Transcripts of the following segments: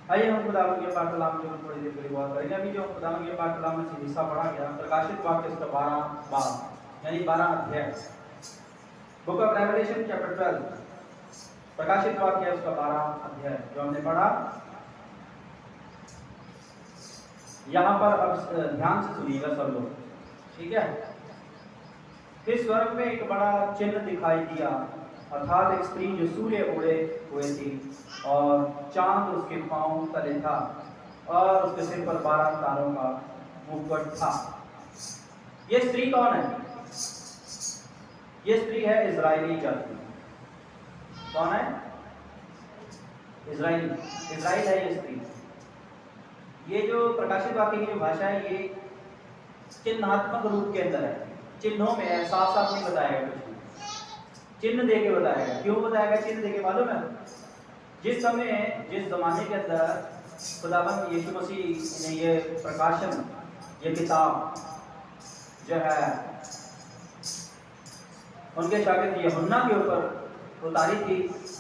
आइए हम खुदावंद के पाक कलाम के ऊपर थोड़ी देर के लिए गौर करेंगे। अभी जो खुदावंद के पाक कलाम में से हिस्सा पढ़ा गया, प्रकाशित वाक्य इसका 12 बाब यानी 12 अध्याय, बुक ऑफ रेवलेशन चैप्टर 12, प्रकाशित वाक्य उसका 12 अध्याय जो हमने पढ़ा। यहाँ पर अब ध्यान से सुनिएगा सब लोग, ठीक है। फिर स्वर्ग में एक बड़ा चिन्ह दिखाई दिया, अर्थात एक स्त्री जो सूर्य ओढ़े हुए थी और चांद उसके पांव तले था और उसके सिर पर 12 तारों का मुकुट था। ये स्त्री कौन है? ये स्त्री है इजरायली जाति। कौन है? इजराइल है ये स्त्री। ये जो प्रकाशित वाक्य की जो भाषा है ये चिन्हात्मक रूप के अंदर है, चिन्हों में है, साफ साफ नहीं बताएगा कुछ भी, चिन्ह देके बताएगा। क्यों बताएगा चिन्ह देके? मालूम है, जिस समय जिस जमाने के अंदर खुदावंद यीशु मसीह ने ये प्रकाशन, ये किताब जो है उनके शागिर्द यूहन्ना के ऊपर उतारी थी,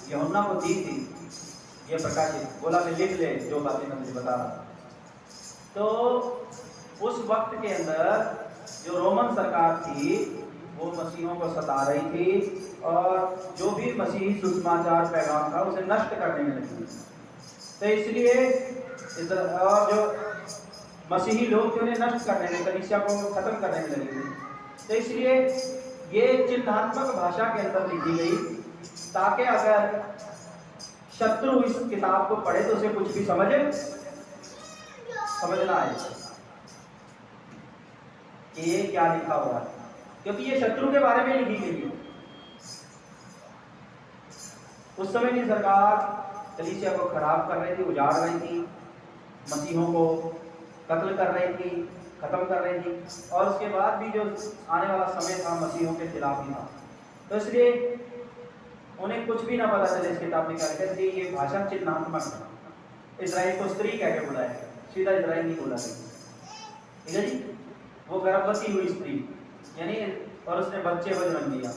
यूहन्ना को दी थी, ये प्रकाशित बोला मैं लिख ले जो बातें मैं तुझे बता रहा। तो उस वक्त के अंदर जो रोमन सरकार थी वो मसीहों को सता रही थी और जो भी मसीही सुसमाचार पैगाम था उसे नष्ट करने में लगी। तो इसलिए और जो मसीही लोग थे उन्हें नष्ट करने में, कलीसिया को खत्म करने में लगी थी। तो इसलिए ये चिन्हात्मक भाषा के अंदर लिखी गई ताकि अगर शत्रु इस किताब को पढ़े तो उसे कुछ भी समझ ना आए कि ये क्या लिखा हुआ है, क्योंकि ये शत्रु के बारे में लिखी गई है। उस समय की सरकार कलीसिया को खराब कर रही थी, उजाड़ रही थी, मसीहों को कत्ल कर रही थी, खत्म कर रही थी, और उसके बाद भी जो आने वाला समय था मसीहों के खिलाफ ही था। तो इसलिए उन्हें कुछ भी ना पता चले इस किताब में क्या लिखा है। ये भाषा चिन्हात्मक है। इजराइल को स्त्री कह के बुलाया, सीधा इजराइल नहीं बोला गया, ठीक है जी। वो गर्भवती हुई स्त्री यानी, और उसने बच्चे को जन्म दिया,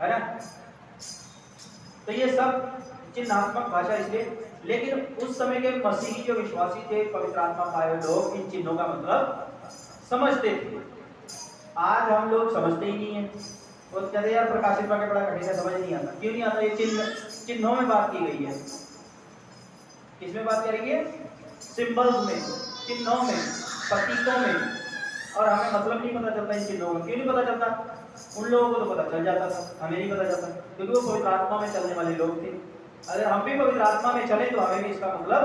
है ना। तो ये सब चिन्हात्मक भाषा इसलिए, लेकिन उस समय के मसीही जो विश्वासी थे, पवित्र आत्मा पाए हुए लोग इन चिन्हों का मतलब समझते थे। आज हम लोग समझते ही नहीं है। वो कहते यार प्रकाशित वाक्य बड़ा कठिन है, समझ नहीं आता। क्यों नहीं आता? ये चिन्हों में बात की गई है। किसमें बात करेंगे? सिंबल्स में, चिन्हों में, प्रतीकों में। और हमें मतलब नहीं पता चलता इन चिन्हों का। क्यों नहीं पता चलता? उन लोगों को तो पता चल जाता था, हमें नहीं पता चलता, क्योंकि वो पवित्र आत्मा में चलने वाले लोग थे। अगर हम भी पवित्र आत्मा में चले तो हमें भी इसका मतलब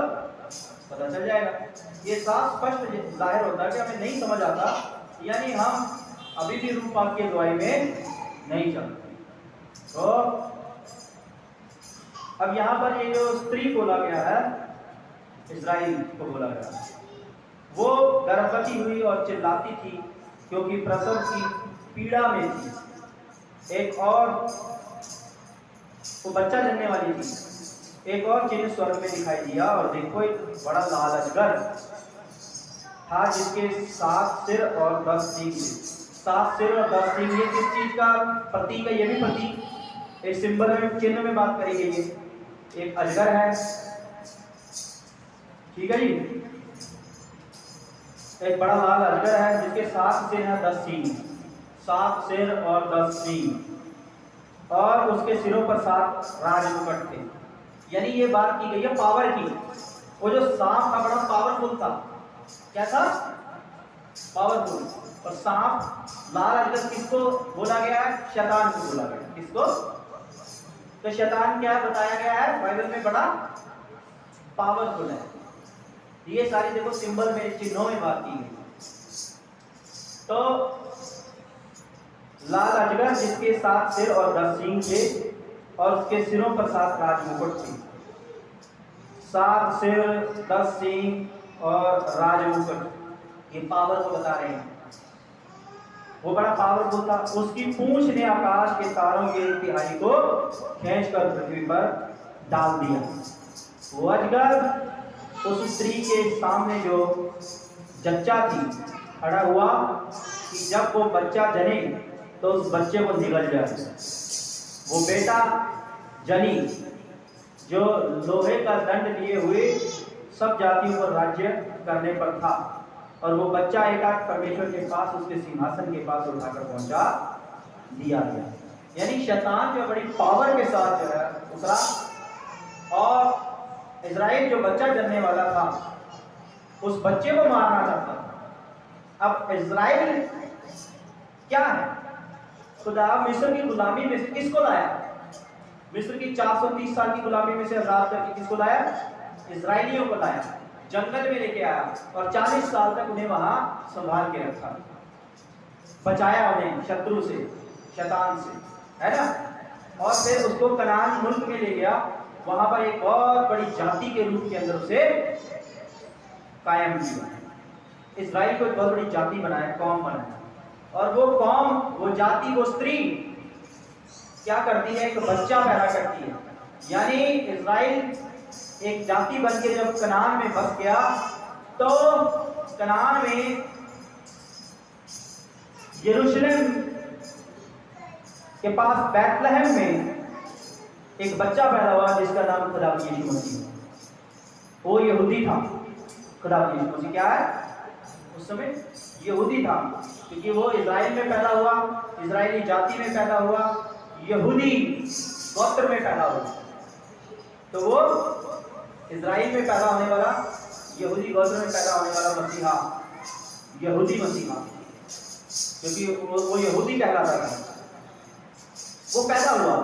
पता चल जाएगा। ये साफ स्पष्ट जाहिर होता है कि हमें नहीं समझ आता, यानी हम अभी भी रूप वाक्य द्वाई में नहीं चलते। तो अब यहाँ पर ये जो स्त्री बोला गया है, इजराइल को बोला गया, वो गर्भवती हुई और चिल्लाती थी क्योंकि प्रसव की पीड़ा में थी। एक और वो बच्चा जनने वाली थी। एक और चिन्ह स्वर्ग में दिखाई दिया और देखो एक बड़ा लाल अजगर था जिसके 7 सिर और 10 सींग थे। 7 सिर और 10 सींग, ये किस चीज का प्रतीक है? ये भी प्रतीक एक सिंबल में, चिन्ह में बात करी गई है। एक अजगर है, ठीक है जी। एक बड़ा लाल अजगर है जिसके 7 सिर है 10 सींग, 7 सिर और 10 सींग, और उसके सिरों पर 7 राजमुकुट थे। यानी ये बात की गई है पावर की। वो जो सांप था बड़ा पावरफुल था। क्या था? पावरफुल। और सांप लाल अजगर किसको बोला गया है? शैतान को बोला गया है। किसको? तो शैतान क्या बताया गया है बाइबल में? बड़ा पावरफुल है। ये सारी देखो सिंबल में, चिन्हों में बात की गई। तो लाल अजगर जिसके 7 सिर और 10 सींग थे और उसके सिरों पर 7 राजमुकुट थे। 7 सिर, 10 सींग और राजमुकुट, ये पावर को बता रहे हैं। वो बड़ा पावरफुल था। उसकी पूंछ ने आकाश के तारों के एक तिहाई को खींचकर पृथ्वी पर डाल दिया। वो अजगर उस स्त्री के सामने जो जच्चा थी खड़ा हुआ कि जब वो बच्चा जने तो उस बच्चे को निगल जाए। वो बेटा जनी जो लोहे का दंड लिए हुए सब जातियों पर राज्य करने पर था, और वो बच्चा एकाक परमेश्वर के पास, उसके सिंहासन के पास उठाकर पहुंचा दिया गया। यानी शैतान जो बड़ी पावर के साथ जो है उतरा, और इजराइल जो बच्चा जन्मने वाला था उस बच्चे को मारना चाहता था। अब इजराइल क्या है? खुदा मिस्र की गुलामी में से किसको लाया? मिस्र की 430 साल की गुलामी में से आजाद करके किसको लाया? इजराइलियों को लाया, जंगल में लेके आया और 40 साल तक उन्हें वहां संभाल के रखा, बचाया उन्हें शत्रु से, शैतान से, है ना। और फिर उसको कनान मुल्क में ले गया, वहां पर एक बहुत बड़ी जाति के रूप के अंदर उसे कायम किया। इजराइल को एक बहुत बड़ी जाति बनाया, कौम बनाया, और वो कौम, वो जाति, वो स्त्री क्या करती है? एक बच्चा पैदा करती है। यानी इजराइल एक जाति बन के जब कनान में बस गया, तो कनान में यरूशलेम के पास बैतलहम में एक बच्चा पैदा हुआ जिसका नाम खुदा यीशु मसीह। वो यहूदी था। खुदा यीशु मसीह क्या है? उस समय यहूदी था, क्योंकि वो इजराइल में पैदा हुआ, इजरायली जाति में पैदा हुआ, यहूदी गोत्र में पैदा हुआ। तो वो इजराइल में पैदा होने वाला, यहूदी गोत्र में पैदा होने वाला मसीहा, यहूदी मसीहा, क्योंकि वो यहूदी कहलाता था, वो पैदा हुआ।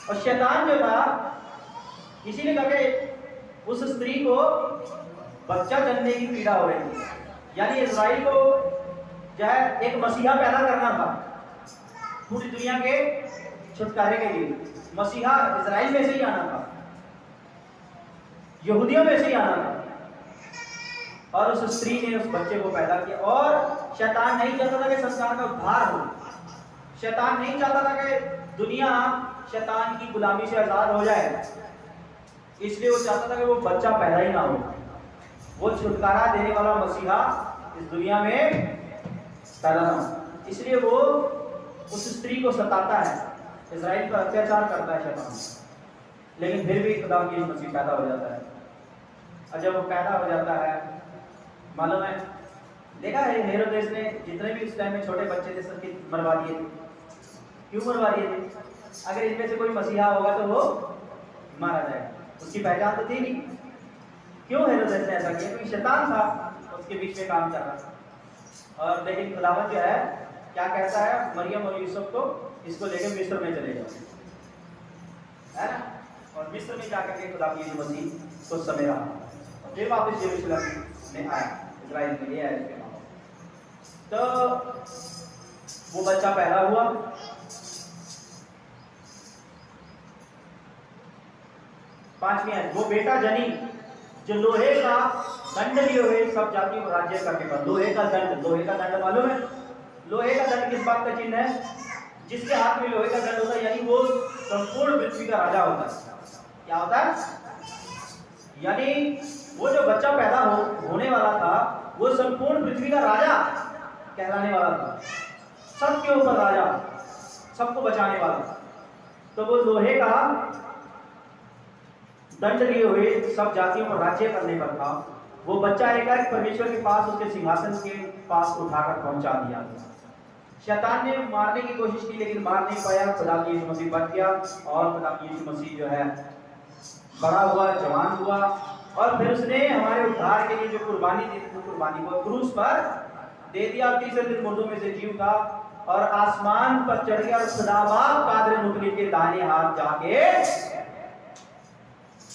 और शैतान जो था, इसीलिए कहा उस स्त्री को बच्चा जन्मने की पीड़ा हो रही थी। यानी इजराइल को जो है एक मसीहा पैदा करना था पूरी दुनिया के छुटकारे के लिए। मसीहा इजराइल में से ही आना था, यहूदियों में से ही आना था। और उस स्त्री ने उस बच्चे को पैदा किया। और शैतान नहीं चाहता था कि संसार का उद्धार हो। शैतान नहीं चाहता था कि दुनिया शैतान की गुलामी से आजाद हो जाए, इसलिए वो चाहता था कि वो बच्चा पैदा ही ना हो। वो छुटकारा देने वाला मसीहा इस दुनिया में पैदा ना हो, इसलिए वो उस स्त्री को सताता है, इजराइल पर अत्याचार करता है शैतान। लेकिन फिर भी खुदा की मसीह पैदा हो जाता है। और जब वो पैदा हो जाता है, मालूम है, देखा है हेरोदेस ने जितने भी उस टाइम में छोटे बच्चे थे सबके मरवा दिए थे। क्यों मरवा दिए थे? अगर इनमें से कोई मसीहा होगा तो वो मारा जाएगा, उसकी पहचान तो थी नहीं। क्यों हेरोदेस ने ऐसा किया? क्योंकि शैतान था उसके बीच में काम कर रहा था। और लेकिन खुदावंद जो है क्या कहता है, मरियम और यूसुफ को इसको लेकर मिस्र में चले जाओ, है ना। और मिस्र में जाकर के खुदा की मसीह कुछ समय रहा, और फिर वापस यरूशलेम में आया, इजराइल में ले आया इसके नाम। तो वो बच्चा पैदा हुआ। पांचवी आयत, वो बेटा जनी जो लोहे का दंड लिए हुए सब जातियों को राज्य करने पर। लोहे का दंड, लोहे का दंड मालूम है? लोहे का दंड किस बात का चिन्ह है? जिसके हाथ में लोहे का दंड होता है, यानी वो संपूर्ण पृथ्वी का राजा होता है। क्या होता है? यानी वो जो बच्चा पैदा होने वाला था, वो संपूर्ण पृथ्वी का राजा कहलाने वाला था, सबके ऊपर राजा, सबको बचाने वाला। तो वो लोहे का दंड लिए हुए सब जातियों को राज्य करने पर था। वो बच्चा एकाएक परमेश्वर के पास, उसके सिंहासन के पास उठाकर पहुंचा दिया गया। शैतान ने मारने की कोशिश की, लेकिन मार नहीं पाया। खुदा की यीशु मसीह बच गया, और खुदा की यीशु मसीह जो है बड़ा हुआ, जवान हुआ, और फिर उसने हमारे उद्धार के लिए जो कुर्बानी दी, कुर्बानी को क्रूस पर दे दिया। तीसरे दिन मुर्दों में से जी उठा और आसमान पर चढ़ गया, और खुदा बाप कादर मुतलिब के दाहिने हाथ जाके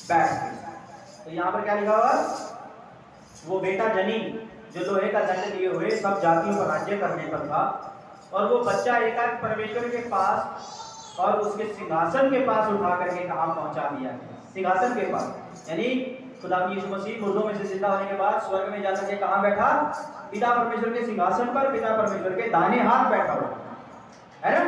बैठ गया। तो यहाँ पर क्या लिखा हुआ? वो बेटा जनी जो लोहे का दंड लिए हुए सब जातियों पर राज्य करने पर था, और वो बच्चा एकाएक परमेश्वर के पास और उसके सिंहासन के पास उठा करके कहाँ पहुंचा दिया गया? सिंहासन के पास। यानी खुदा यीशु मसीह मुर्दों में से जिंदा होने के बाद स्वर्ग में जाकर के कहाँ बैठा? पिता परमेश्वर के सिंहासन पर, पिता परमेश्वर के दाहिने हाथ बैठा हुआ है ना।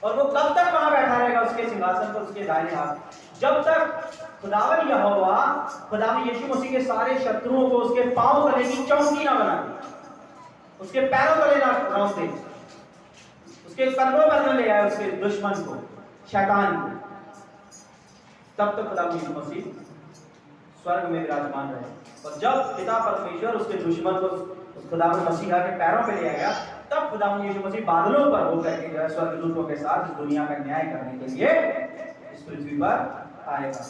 और वो कब तक वहां बैठा रहेगा उसके सिंहासन पर, उसके दाहिने हाथ? जब तक खुदावन यहोवा, खुदावन यीशु मसीह के सारे शत्रुओं को उसके पांव तले की चौकी ना बना दे, उसके पैरों तले ना रौंद दे, उसके कदमों पर न ले आए उसके दुश्मन को, शैतान को। तब तक खुदा यीशु मसीह स्वर्ग में विराजमान रहे। और जब पिता परमेश्वर उसके दुश्मन को उस खुदा मसीहा के पैरों पे ले आया, तब खुदा यीशु मसीह बादलों पर होकर के जो है स्वर्गदूतों के साथ इस दुनिया का न्याय करने के लिए इस पृथ्वी पर आएगा।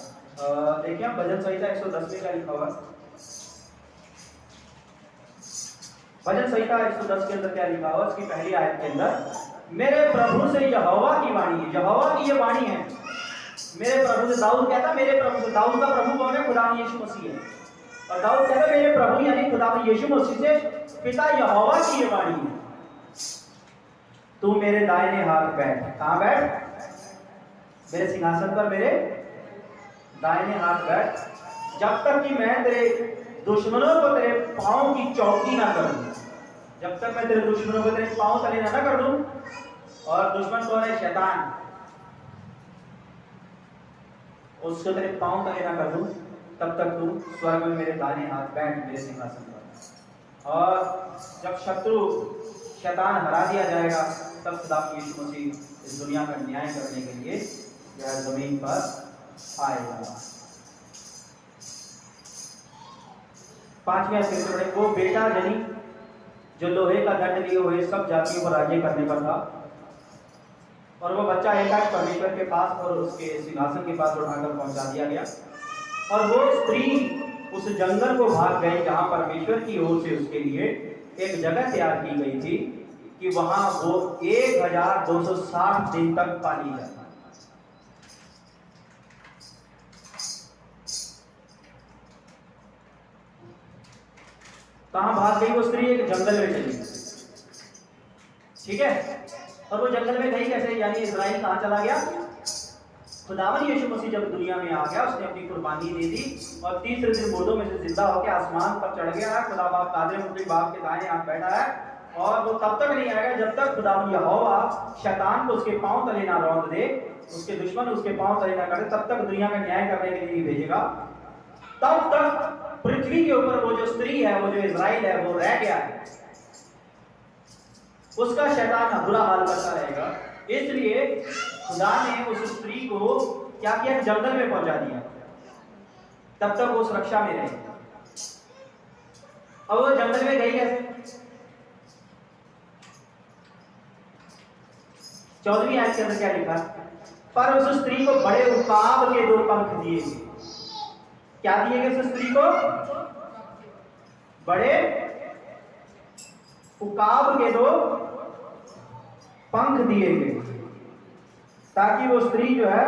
देखिए हम भजन संहिता 110 में क्या लिखा हुआ है। भजन संहिता 110 के अंदर क्या लिखा हुआ, उसकी पहली आयत के अंदर, मेरे प्रभु से यहोवा की वाणी है। यहोवा की ये वाणी है। मेरे प्रभु से, दाऊद कहता है मेरे प्रभु से। दाऊद का प्रभु कौन है? खुदा यीशु मसीह है। और दाऊद कहता है मेरे प्रभु यानी खुदा यीशु मसीह से, पिता यहोवा की ये वाणी है, तू मेरे दाहिने हाथ बैठ। कहां बैठ? मेरे सिंहासन पर मेरे दाहिने हाथ बैठ, जब तक कि मैं तेरे दुश्मनों को तेरे पांव की चौकी ना कर दूं। जब तक मैं तेरे दुश्मनों को तेरे पांव तले ना कर दूं। और दुश्मन कौन है? शैतान। उसको तेरे पांव तले ना कर दूं, तब तक तू स्वर्ग में मेरे दाहिने हाथ बैठ, मेरे सिंहासन पर। और जब शत्रु शैतान हरा दिया जाएगा, तब खुदा यीशु मसीह इस दुनिया का न्याय करने के लिए यह जमीन पर आएगा। 5वें अध्याय से पढ़े, वो बेटा जनी जो लोहे का दंड लिए हुए सब जातियों पर राज्य करने पर था, और वो बच्चा एकाएक परमेश्वर के पास और उसके सिंहासन के पास उठाकर पहुंचा दिया गया। और वो स्त्री उस जंगल को भाग गई जहां परमेश्वर की ओर से उसके लिए एक जगह तैयार की गई थी, कि वहां वो 1260 दिन तक पाली जाए। कहां भाग गई वो स्त्री? एक जंगल में चली गई। ठीक है। और वो जंगल में गई कैसे? यानी इस्राएल कहां चला गया? खुदावन यीशु मसीह जब दुनिया में आ गया, उसने अपनी कुर्बानी दे दी और तीसरे दिन मुर्दों में से जिंदा होकर आसमान पर चढ़ गया है। खुदा बाप कादिर मुतलिक बाप के दाहिने हाथ बैठा है। और वो तब तक नहीं आएगा जब तक खुदावन यहोवा शैतान को उसके पांव तले ना रौंद दे, उसके दुश्मन उसके पांव तले ना करे, तब तक दुनिया का न्याय करने के लिए भेजेगा। तब तक पृथ्वी के ऊपर वो जो स्त्री है, वो जो इस्राएल है, वो रह गया है। उसका शैतान बुरा हाल करता रहेगा। इसलिए खुदा ने उस स्त्री को क्या किया? जंगल में पहुंचा दिया, तब तक वो सुरक्षा में रहे। अब वो जंगल में गई कैसे? 14वीं आयत के अंदर क्या लिखा? पर उस स्त्री को बड़े उकाब के 2 पंख दिए गए। क्या दिए गए उस स्त्री को? बड़े उकाब के 2 पंख दिए गए, ताकि वो स्त्री जो है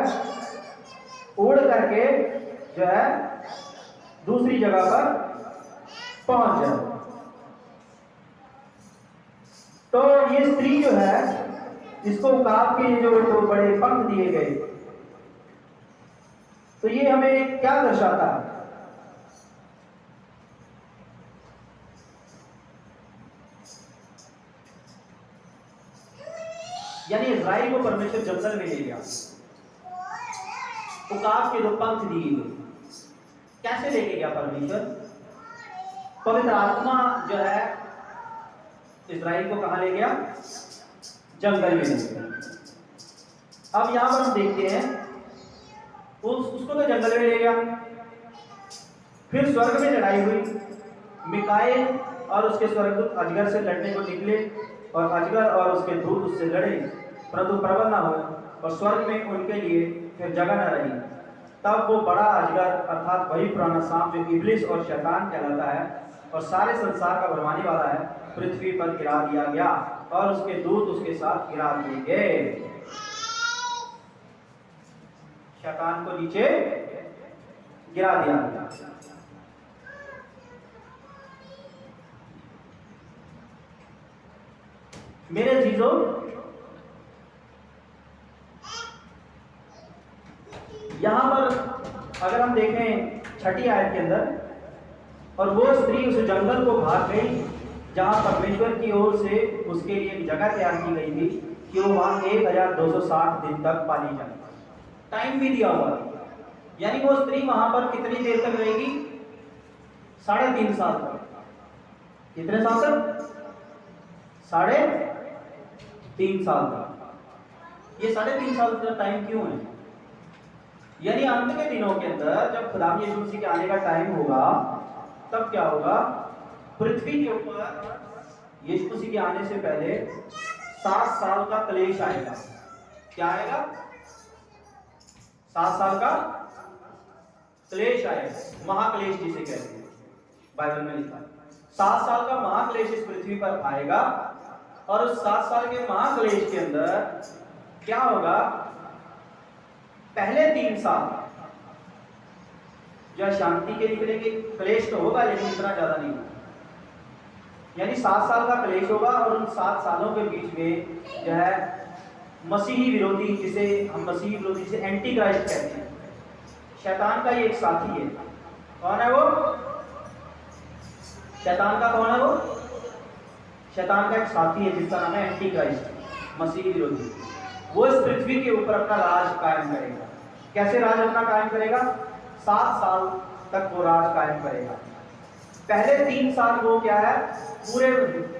उड़ करके जो है दूसरी जगह पर पहुंच जाए। तो ये स्त्री जो है, इसको उकाब के जो 2 बड़े पंख दिए गए, तो ये हमें क्या दर्शाता है? यानी इस्राएल को परमेश्वर जंगल में ले गया, उकाब के 2 पंख दिए गए। कैसे लेके गया परमेश्वर? पवित्र आत्मा जो है इस्राएल को कहां ले गया? जंगल में ले गया। अब यहां पर हम देखते हैं उसको तो जंगल में ले गया, फिर स्वर्ग में लड़ाई हुई। मिकाएल और उसके स्वर्गदूत अजगर से लड़ने को निकले, और अजगर और उसके दूत उससे लड़े, परंतु प्रबल न हुए, और स्वर्ग में उनके लिए फिर जगह न रही। तब वो बड़ा अजगर अर्थात वही पुराना सांप जो इब्लिस और शैतान कहलाता है और सारे संसार का भरमाने वाला है, पृथ्वी पर गिरा दिया गया, और उसके दूत उसके साथ गिरा दिए गए। शैतान को नीचे गिरा दिया गया। मेरे जीजों, यहां पर अगर हम देखें 6ठी आयत के अंदर, और वो स्त्री उस जंगल को भाग गई जहां परमेश्वर की ओर से उसके लिए एक जगह तैयार की गई थी, कि वो वहां 1260 दिन तक पाली जाए। टाइम भी दिया हुआ, यानी वो स्त्री वहां पर कितनी देर तक रहेगी? 3.5 साल तक। कितने साल तक? 3.5 साल तक। ये 3.5 साल का टाइम क्यों है? यानी अंत के दिनों के अंदर जब खुदाम यीशु मसीह के आने का टाइम होगा, तब क्या होगा, पृथ्वी के ऊपर यीशु मसीह के आने से पहले 7 साल का क्लेश आएगा। क्या आएगा? 7 साल का क्लेश आएगा, महाक्लेश जिसे कहते हैं, बाइबल में लिखा है 7 साल का महाक्लेश इस पृथ्वी पर आएगा। और उस 7 साल के महाक्लेश के अंदर क्या होगा, पहले 3 साल जो शांति के निकलेंगे, क्लेश तो होगा लेकिन इतना ज्यादा नहीं होगा, यानी 7 साल का क्लेश होगा। और उन 7 सालों के बीच में जो है मसीही विरोधी, जिसे हम मसीही विरोधी, जिसे एंटी क्राइस्ट कहते हैं, शैतान का ये एक साथी है। कौन है वो? शैतान का कौन है वो? शैतान का एक साथी है जिसका नाम है एंटी क्राइस्ट, मसीही विरोधी। वो इस पृथ्वी के ऊपर अपना राज कायम करेगा। कैसे राज अपना कायम करेगा? 7 साल तक वो राज कायम करेगा। पहले 3 साल वो क्या है, पूरे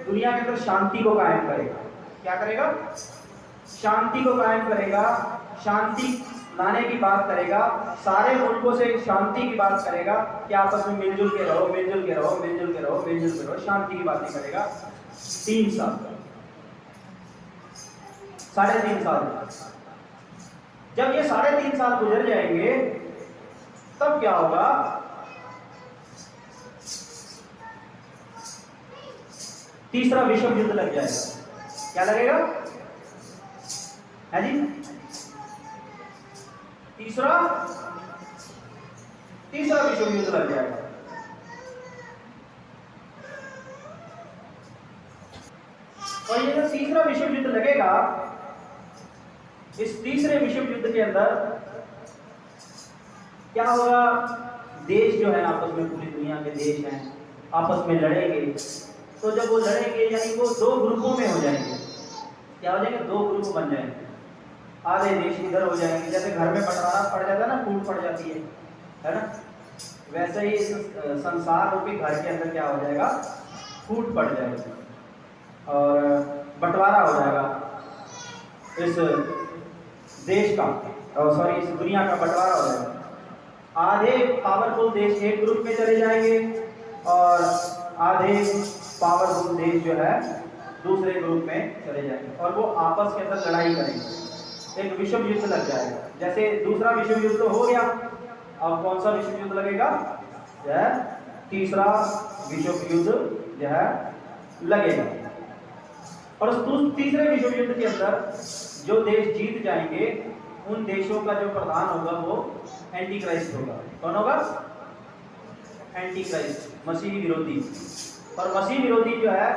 दुनिया के अंदर शांति को कायम करेगा। क्या करेगा? शांति को कायम करेगा, शांति लाने की बात करेगा, सारे मुल्कों से शांति की बात करेगा कि आपस में मिलजुल के रहो, मिलजुल के रहो, मिलजुल के रहो, मिलजुल के रहो, शांति की बातें करेगा। 3 साल, 3.5 साल। जब ये 3.5 साल गुजर जाएंगे, तब क्या होगा, तीसरा विश्व युद्ध लग जाएगा। क्या लगेगा? है जी, तीसरा विश्व युद्ध लग जाएगा। और ये जो तीसरा विश्व युद्ध लगेगा, इस तीसरे विश्व युद्ध के अंदर क्या होगा, देश जो है आपस में, पूरी दुनिया के देश हैं, आपस में लड़ेंगे। तो जब वो लड़ेंगे यानी वो 2 ग्रुपों में हो जाएंगे। क्या हो जाएंगे? 2 ग्रुप बन जाएंगे। आधे देश इधर हो जाएंगे, जैसे घर में बंटवारा पड़ जाता है ना, फूट पड़ जाती है ना, वैसे ही इस संसार रूपी घर के अंदर क्या हो जाएगा, फूट पड़ जाएगी और बंटवारा हो जाएगा इस देश का, और सॉरी इस दुनिया का बंटवारा हो जाएगा। आधे पावरफुल देश एक ग्रुप में चले जाएंगे और आधे पावरफुल देश जो है दूसरे ग्रुप में चले जाएंगे, और वो आपस के अंदर लड़ाई करेंगे। एक विश्व युद्ध लग जाएगा। जैसे दूसरा विश्व युद्ध तो हो गया, अब कौन सा विश्व युद्ध लगेगा? यह तीसरा विश्व युद्ध जो है लगेगा। और उस तीसरे विश्व युद्ध के अंदर जो देश जीत जाएंगे, उन देशों का जो प्रधान होगा वो एंटी क्राइस्ट होगा। कौन होगा? एंटी क्राइस्ट, मसीही विरोधी। और मसीही विरोधी जो है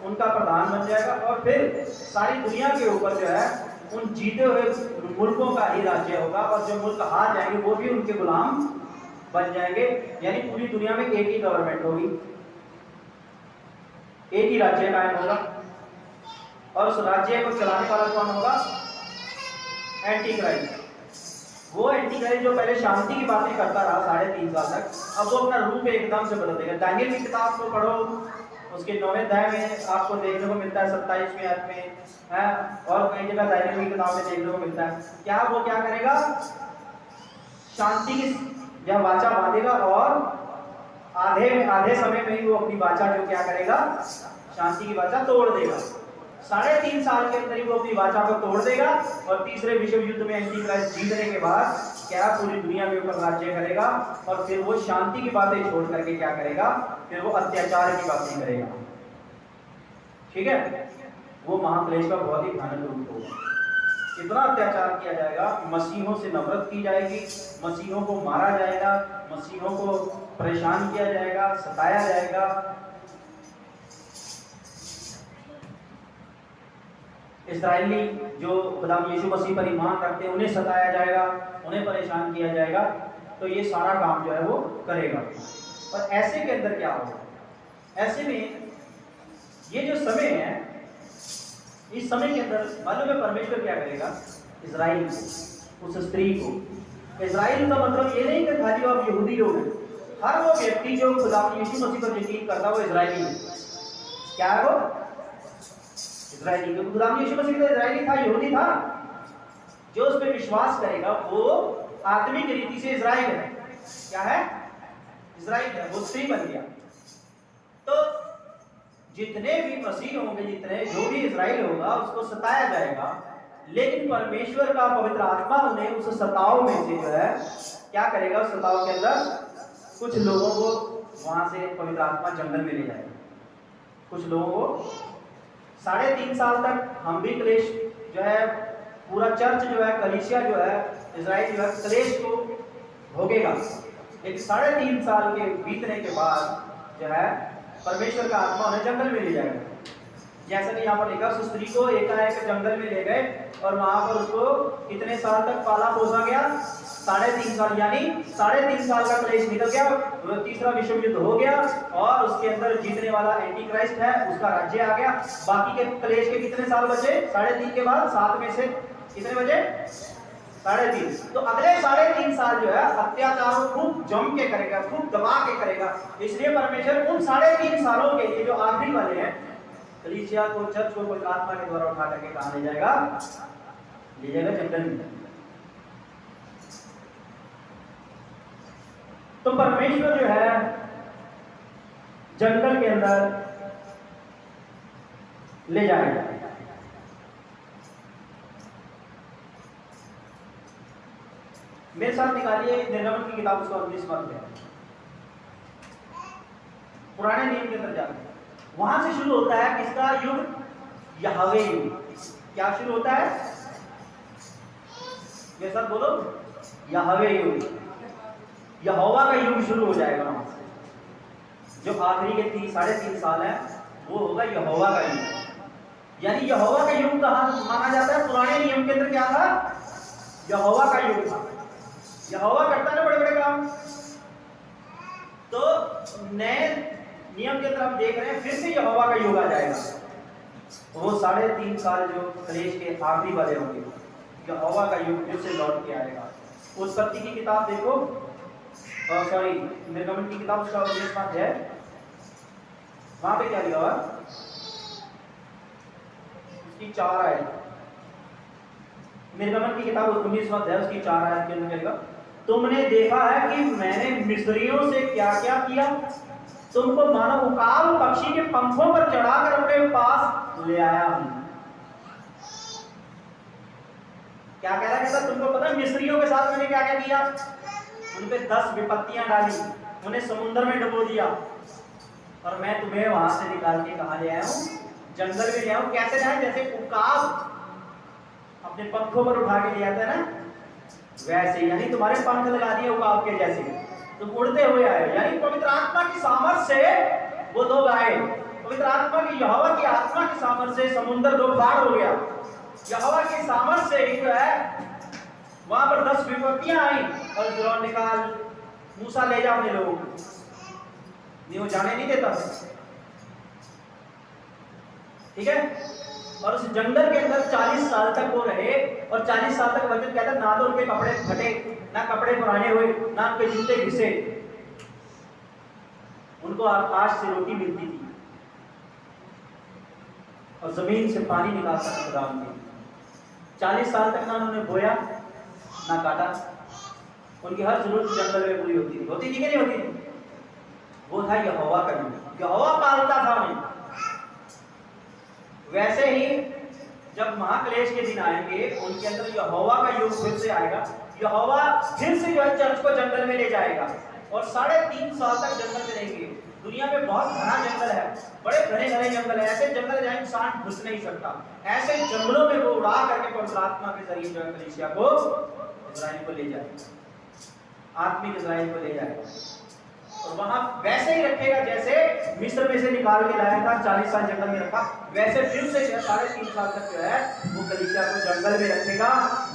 उनका प्रधान बन जाएगा, और फिर सारी दुनिया के ऊपर जो है उन जीते हुए मुल्कों का ही राज्य होगा, और जो मुल्क हार जाएंगे वो भी उनके गुलाम बन जाएंगे। यानी पूरी दुनिया में एक ही गवर्नमेंट होगी, एक ही राज्य कायम होगा, और उस राज्य को चलाने वाला कौन होगा? Anti Christ. वो एंटी क्राइस्ट जो पहले शांति की बातें करता रहा 3.5 साल तक, अब वो अपना रूप एकदम से बदल देगा। दानियल की किताब को पढ़ो, उसके 9वें अध्याय में आपको देखने को मिलता है, 27वें अध्याय में है, और कई जगह दानियल की किताब में देखने को मिलता है। क्या वो क्या करेगा? शांति की जब वाचा बांधेगा, और आधे समय में ही वो अपनी वाचा जो क्या करेगा, शांति की वाचा तोड़ देगा। 3.5 साल के अंदर ही वो अपनी वाचा को तोड़ देगा, और तीसरे विश्व युद्ध में एंटी क्राइस्ट जीतने के बाद क्या पूरी दुनिया के ऊपर राज्य करेगा, और फिर वो शांति की बातें छोड़ करके क्या करेगा, फिर वो अत्याचार की बातें करेगा। ठीक है, वो महाक्लेश का बहुत ही भयानक रूप होगा। इतना अत्याचार किया जाएगा, मसीहों से नफरत की जाएगी, मसीहों को मारा जाएगा, मसीहों को परेशान किया जाएगा, सताया जाएगा। इस्राएली जो खुदाम यीशु मसीह पर ईमान रखते हैं उन्हें सताया जाएगा, उन्हें परेशान किया जाएगा। तो ये सारा काम जो है वो करेगा। और ऐसे के अंदर क्या होगा? ऐसे में ये जो समय है, इस समय के अंदर मालूम है परमेश्वर क्या करेगा? इजराइल को, उस स्त्री को। इजराइल का मतलब ये नहीं कि खाली आप यहूदी लोग हैं, हर वो व्यक्ति जो खुदाम यीशु मसीह पर यकीन करता है वो इजराइली है। क्या है वो? इजराइली। क्योंकि खुदाम यीशु मसीह तो इजराइली था, यहूदी था। जो उस पर विश्वास करेगा वो आत्मिक रीति से इजराइल है। क्या है? इजराइल है, वो स्त्री बन गया। तो जितने भी मसीह होंगे, जितने जो भी इजराइल होगा उसको सताया जाएगा, लेकिन परमेश्वर का पवित्र आत्मा उन्हें उस सताव में से जो है क्या करेगा, उस सताव के अंदर कुछ लोगों को वहां से पवित्र आत्मा जंगल में ले जाएगा। कुछ लोगों को 3.5 साल तक हम भी क्लेश जो है, पूरा चर्च जो है, कलीसिया जो है, इजराइल जो है क्लेश को भोगेगा। एक 3.5 साल के बीतने के बाद जो है परमेश्वर का आत्मा उन्हें जंगल में ले जाएगा। जैसा कि यहाँ पर लिखा, उस स्त्री को एकाएक जंगल में ले गए और वहां पर उसको कितने साल तक पाला पोसा गया? 3.5 साल, यानी 3.5 साल का क्लेश निकल गया। तीसरा विश्व युद्ध हो गया और उसके अंदर जीतने वाला एंटी क्राइस्ट है, उसका राज्य आ गया। बाकी के क्लेश के कितने साल बचे? 3.5 के बाद 7 में से कितने बचे? 3.5। तो अगले 3.5 साल जो है अत्याचार खूब जम के करेगा, खूब दबा के करेगा। इसलिए परमेश्वर उन 3.5 सालों के लिए जो आखिरी वाले हैं, कलीसिया को, चर्च को पवित्र आत्मा के द्वारा उठा करके कहां ले जाएगा? ले जाएगा जंगल में। तो परमेश्वर जो है जंगल के अंदर ले जाएगा। मेरे साथ निकालिए निर्गमन की किताब, उसका 19वां अध्याय। पुराने नियम के अंदर जाते हैं, वहां से शुरू होता है किसका युग? यहोवे युग। क्या शुरू होता है? मेरे साथ बोलो, यहोवे युग। यहोवा का युग शुरू हो जाएगा वहां से। जो आखिरी के 3.5 साल है वो होगा यहोवा का युग। यानी यहोवा का युग कहां माना जाता है? पुराने नियम के अंदर क्या था? यहोवा का युग था। यहोवा करता है ना बड़े बड़े काम। तो नए नियम के अंदर हम देख रहे हैं फिर से यहोवा का युग आ जाएगा। वो 3.5 साल जो क्लेश के आखिरी वाले होंगे, यहोवा का युग फिर से लौट के आएगा। उत्पत्ति की किताब देखो, सॉरी निर्गमन की किताब, उसका 19वां अध्याय, वहां पे क्या लिखा हुआ? उसकी 4 आयत। निर्गमन की किताब 19वां अध्याय, उसकी 4 आयत के अंदर क्या लिखा? तुमने देखा है कि मैंने मिस्रियों से क्या क्या किया, तुमको मानो उकाब पक्षी के पंखों पर चढ़ाकर अपने पास ले आया हूं। क्या कह रहा है? कहता तुमको पता है मिस्रियों के साथ मैंने क्या क्या किया? उन पे 10 विपत्तियां डाली, उन्हें समुद्र में डुबो दिया, और मैं तुम्हें वहां से निकाल के कहां ले आया हूं? जंगल में ले आया हूं। कैसे लाया? जैसे उकाब अपने पंखों पर उठा के ले आता है ना, वैसे। यानी तुम्हारे पंख लगा दिए उकाब के जैसे, तुम उड़ते हुए आए। यानी पवित्र आत्मा की सामर्थ से वो लोग आए। पवित्र आत्मा की, यहोवा की आत्मा की सामर्थ से समुद्र 2 भाग हो गया। यहोवा की सामर्थ से ही जो है वहां पर 10 विपत्तियां आई और फिरौन ने कहा मूसा ले जा अपने लोगों को, नहीं वो जाने नहीं देता। ठीक है। और उस जंगल के अंदर 40 साल तक वो रहे, और 40 साल तक वचन कहता ना तो उनके कपड़े फटे, ना कपड़े पुराने हुए, ना उनके जूते घिसे। उनको आकाश से रोटी मिलती थी और जमीन से पानी निकालता था खुदावन ने। 40 साल तक ना उन्होंने बोया ना काटा, उनकी हर जरूरत जंगल में पूरी होती थी। होती थी कि नहीं होती थी? वो था यहोवा का युग। यहोवा पालता था उन्हें। वैसे ही जब महाक्लेश के दिन आएंगे, उनके अंदर यहोवा का युग फिर से आएगा। यहोवा फिर से जो है चर्च को जंगल में ले जाएगा और 3.5 साल तक जंगल में रहेंगे। दुनिया में बहुत घना जंगल है, बड़े घने घने जंगल है, ऐसे जंगल जहाँ इंसान घुस नहीं सकता। ऐसे जंगलों में वो उड़ा करके पवित्र आत्मा के जरिए जो है कलीसिया को, इस्राएल को ले जाएगा, आत्मिक इस्राएल को ले जाएगा, और वहां वैसे ही रखेगा जैसे मिस्र में से निकाल के लाया था। 40 साल जंगल में रखा, वैसे फिर से 3.5 साल तक जो है वो कलीसिया को जंगल में रखेगा।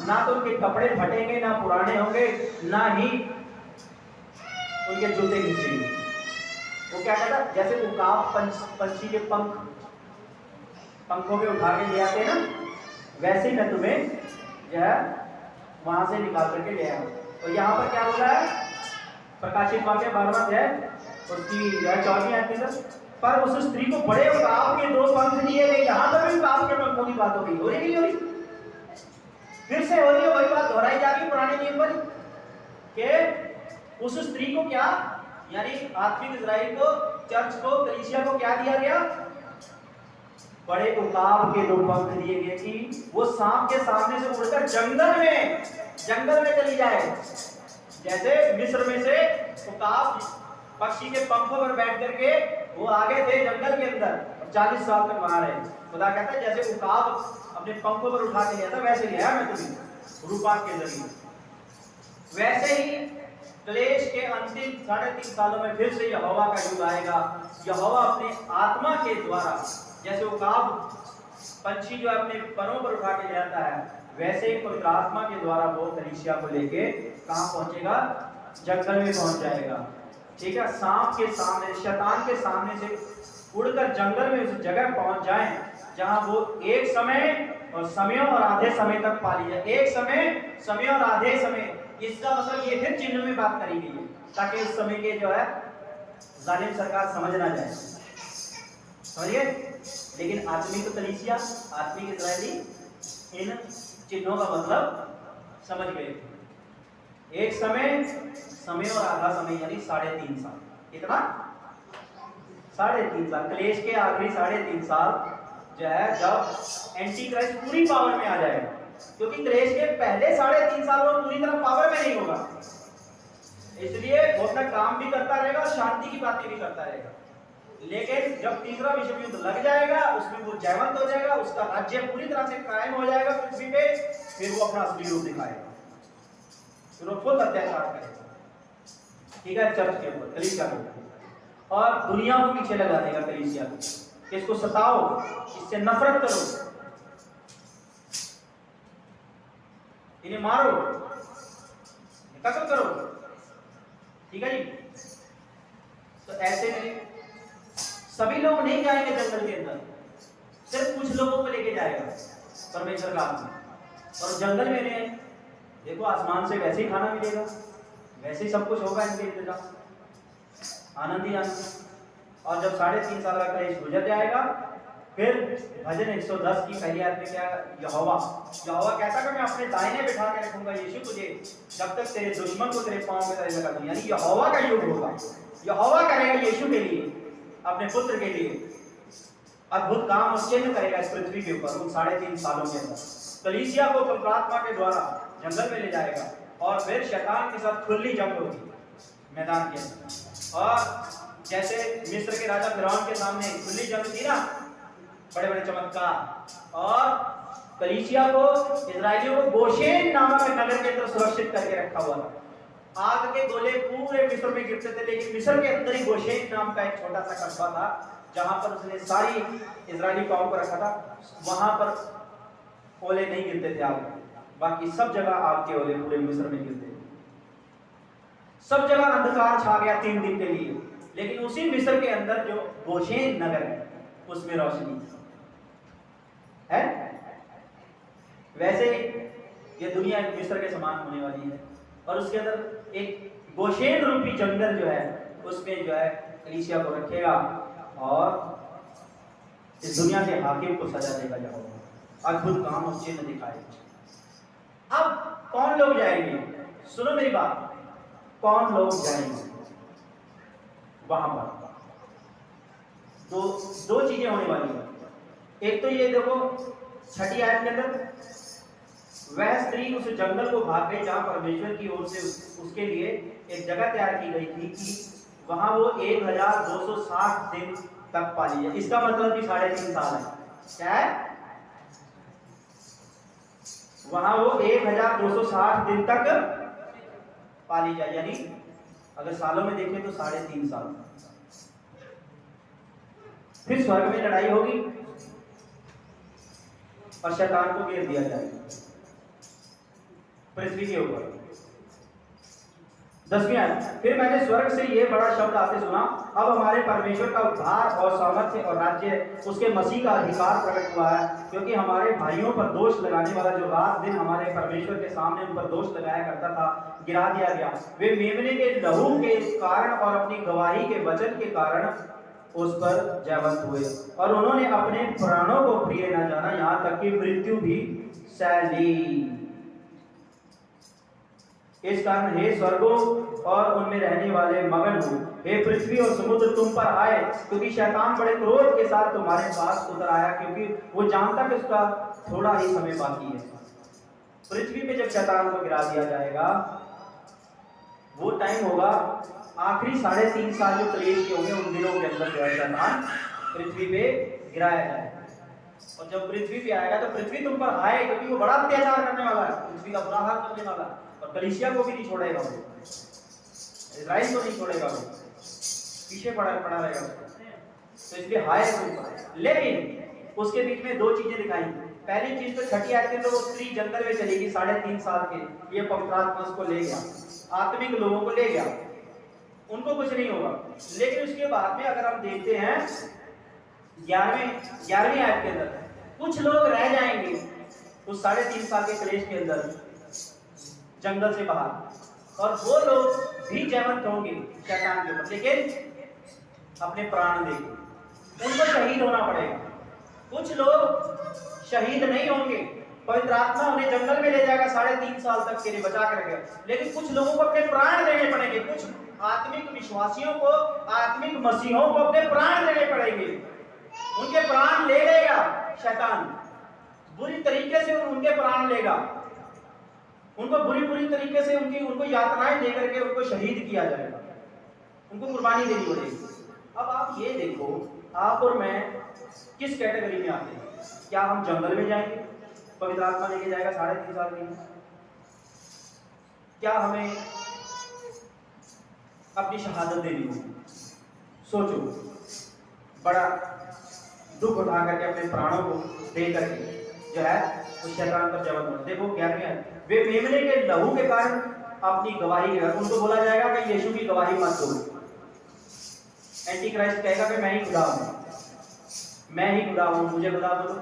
ना तो उनके कपड़े फटेंगे, ना पुराने होंगे, ना ही उनके जूते घिसेंगे। वो क्या कहता, जैसे उकाब पंछी के पंखों पे उठा के ले आते हैं ना, वैसे ही मैं तुम्हें जो है वहां से निकाल करके ले आया। और यहाँ पर क्या बोला है? प्रकाशित वाक्य 12वां अध्याय उसकी जो है 14वीं आयत के अंदर, पर उस स्त्री को बड़े उकाब के 2 पंख दिए गए। यहाँ पर भी उकाब के पंखों की बात हो रही, हो रही नहीं हो रही? फिर से हो रही है वही बात, दोहराई जा रही है पुराने नियम वाली। कि उस स्त्री को क्या, यानी आत्मिक इजराइल को, चर्च को, कलीसिया को क्या दिया गया? बड़े उकाब के 2 पंख दिए गए कि वो सांप के सामने से उड़कर जंगल में चली जाए। जैसे मिस्र में से उकाब पक्षी के पंखों पर बैठ करके वो आगे थे जंगल के अंदर, 40 साल तक वहां रहे। खुदा कहता है जैसे उकाब अपने पंखों पर उठा के लिया था, वैसे लिया मैं तुम्हें रूपांतर के जरिए। वैसे ही क्लेश के अंतिम 3.5 सालों में फिर से यहोवा का युग आएगा। यहोवा अपने आत्मा के द्वारा, जैसे उकाब पंछी जो अपने परों पर उठा के ले आता है, वैसे ही पवित्र आत्मा के द्वारा वो कलीसिया को लेके कहां पहुंचेगा? जंगल में पहुंच जाएगा। ठीक है, सांप के सामने, शैतान के सामने से उड़कर जंगल में उस जगह पहुंच जाए जहां वो एक समय और समयों और आधे समय तक पाली जाए। एक समय और आधे समय, इसका मतलब ये फिर चिन्ह में बात करी गई है ताकि उस समय के जो है जालिम सरकार समझ ना जाए, समझिए। लेकिन आत्मिक कलीसिया, आत्मिक इजरायली इन चिन्हों का मतलब समझ गए। एक समय और आधा समय, यानी 3.5 साल। कितना? 3.5 साल। क्लेश के आखिरी 3.5 साल जो है जब एंटी क्राइस्ट पूरी पावर में आ जाएगा, क्योंकि क्लेश के पहले 3.5 साल वो पूरी तरह पावर में नहीं होगा, इसलिए वो अपना काम भी करता रहेगा और शांति की बातें भी करता रहेगा। लेकिन जब तीसरा विश्व युद्ध लग जाएगा, उसमें वो जयवंत हो जाएगा, उसका राज्य पूरी तरह से कायम हो जाएगा पृथ्वी पे, फिर वो अपना असली रूप दिखाएगा, फिर वो फुल अत्याचार करेगा। ठीक है, चर्च के ऊपर, कलीसिया के ऊपर, और दुनिया को पीछे लगा देगा कलीसिया को, कि इसको सताओ, इससे नफरत करो, इन्हें मारो, कत्ल करो। ठीक है जी। तो ऐसे में सभी लोग नहीं जाएंगे जंगल के अंदर, सिर्फ कुछ लोगों को लेके जाएगा परमेश्वर का आत्मा। और जंगल में रहे, देखो आसमान से वैसे ही खाना मिलेगा, वैसे ही सब कुछ होगा, इनके इंतजाम, आनंद ही आनंद। और जब 3.5 साल का क्लेश गुजर जाएगा, फिर भजन 110 की पहली आयत में क्या? यहोवा कहता है मैं अपने दाहिने बिठा के रखूंगा यीशु तुझे, जब तक तेरे दुश्मन को तेरे पांव में तले लगा दूं। यानी यहोवा का युग होगा, यहोवा करेगा यीशु के लिए, अपने पुत्र के लिए अद्भुत काम और चिन्ह करेगा इस पृथ्वी के ऊपर उन 3.5 सालों के अंदर। कलीसिया को पवित्र आत्मा के द्वारा जंगल में ले जाएगा, और फिर शैतान के साथ खुली जंग होगी मैदान के अंदर। और जैसे मिस्र के राजा फिरौन के सामने खुली जंग थी ना, बड़े बड़े चमत्कार, और कलीसिया को, इजराइलियों को गोशेन नामक नगर के अंदर सुरक्षित करके रखा हुआ था। आग के गोले पूरे मिस्र में गिरते थे, लेकिन मिस्र के अंदर ही गोशेन नाम का एक छोटा सा कस्बा था जहां पर उसने सारी इजरायली कौम को रखा था। वहां पर ओले नहीं गिरते थे आग, बाकी सब जगह आग के ओले पूरे मिस्र में गिरते थे। सब जगह अंधकार छा गया 3 दिन के लिए, लेकिन उसी मिस्र के अंदर जो गोशेन नगर है उसमें रोशनी है। वैसे ये दुनिया मिस्र के समान होने वाली है, और उसके अंदर एक गोशेन रूपी जंगल जो है उसमें जो है कलीसिया को रखेगा, और इस दुनिया के हाकिम को सजा देगा, जब अद्भुत काम और चिन्ह दिखाएगा। अब कौन लोग जाएंगे? सुनो मेरी बात, कौन लोग जाएंगे वहां पर? दो चीजें होने वाली है। एक तो ये देखो 6ठी आयत के अंदर, वह स्त्री उस जंगल को भाग गई जहां परमेश्वर की ओर से उसके लिए एक जगह तैयार की गई थी कि वहां वो 1260 दिन तक पाली जाए। इसका मतलब भी 3.5 साल है। क्या है? वहां वो 1260 दिन तक पाली जाए, यानी अगर सालों में देखें तो 3.5 साल। फिर स्वर्ग में लड़ाई होगी और शैतान को घेर दिया जाएगा पृथ्वी के ऊपर। 10वीं आयत, फिर मैंने स्वर्ग से ये बड़ा शब्द आते सुना, अब हमारे परमेश्वर का उद्धार और सामर्थ्य और राज्य उसके मसीह का अधिकार प्रकट हुआ है, क्योंकि हमारे भाइयों पर दोष लगाने वाला जो रात दिन हमारे परमेश्वर के सामने उन पर दोष लगाया करता था, गिरा दिया गया। वे मेमने के लहू के कारण और अपनी गवाही के वचन के कारण उस पर जयवंत हुए, और उन्होंने अपने प्राणों को प्रिय न जाना, यहाँ तक कि मृत्यु भी सह ली। इस कारण हे स्वर्गों और उनमें रहने वाले मगन हो, हे पृथ्वी और समुद्र तुम पर आए, क्योंकि शैतान बड़े क्रोध के साथ तुम्हारे पास उतर आया, क्योंकि वो जानता कि उसका थोड़ा ही समय बाकी है। पृथ्वी पे जब शैतान को गिरा दिया जाएगा, वो टाइम होगा आखिरी 3.5 साल जो कलेश के होंगे, उन दिनों के अंदर जो है शैतान पृथ्वी पे गिराया जाएगा। और जब पृथ्वी पे आएगा तो पृथ्वी तुम पर आए, क्योंकि वो बड़ा अत्याचार करने वाला है, पृथ्वी का बुरा हाल करने वाला है, और कलीसिया को भी नहीं छोड़ेगा, वो इजराइल को नहीं छोड़ेगा, वो पीछे पड़ा रहेगा उसको। तो इसलिए हाय तुम पर। लेकिन उसके बीच में दो चीजें दिखाई। पहली चीज तो 6 आयत के अंदर वो स्त्री जंगल में चलेगी 3.5 साल के, ये पवित्र आत्मा उसको ले गया, आत्मिक लोगों को ले गया, उनको कुछ नहीं होगा। लेकिन उसके बाद में अगर हम देखते हैं 11वीं आयत के अंदर, कुछ लोग रह जाएंगे उस 3.5 साल के कलेश के अंदर जंगल से बाहर, और वो लोग भी जयवंत होंगे शैतान के ऊपर, लेकिन अपने प्राण देंगे, उनको शहीद होना पड़ेगा। कुछ लोग शहीद नहीं होंगे, पवित्र आत्मा उन्हें जंगल में ले जाएगा 3.5 साल तक के लिए बचा करके, लेकिन कुछ लोगों को अपने प्राण देने पड़ेंगे, कुछ आत्मिक विश्वासियों को, आत्मिक मसीहों को अपने प्राण देने पड़ेंगे। उनके प्राण ले लेगा शैतान, बुरी तरीके से उनके प्राण लेगा, उनको बुरी तरीके से उनको यातनाएं दे करके उनको शहीद किया जाएगा, उनको कुर्बानी देनी पड़ेगी। अब आप ये देखो, आप और मैं किस कैटेगरी में आते हैं? क्या हम जंगल में जाएंगे, पवित्र आत्मा लेके जाएगा 3.5 साल के लिए? क्या हमें अपनी शहादत देनी होगी? सोचो, बड़ा दुख उठा करके अपने प्राणों को दे करके जो है उस शैतान पर जबरन होना। देखो 11वें, वे मेमने के लहू के कारण अपनी गवाही देगा, उनको बोला जाएगा कि यीशु की गवाही मत दो। एंटी क्राइस्ट कहेगा कि मैं ही खुदा हूं, मैं ही खुदा हूं, मुझे खुदा बोलो,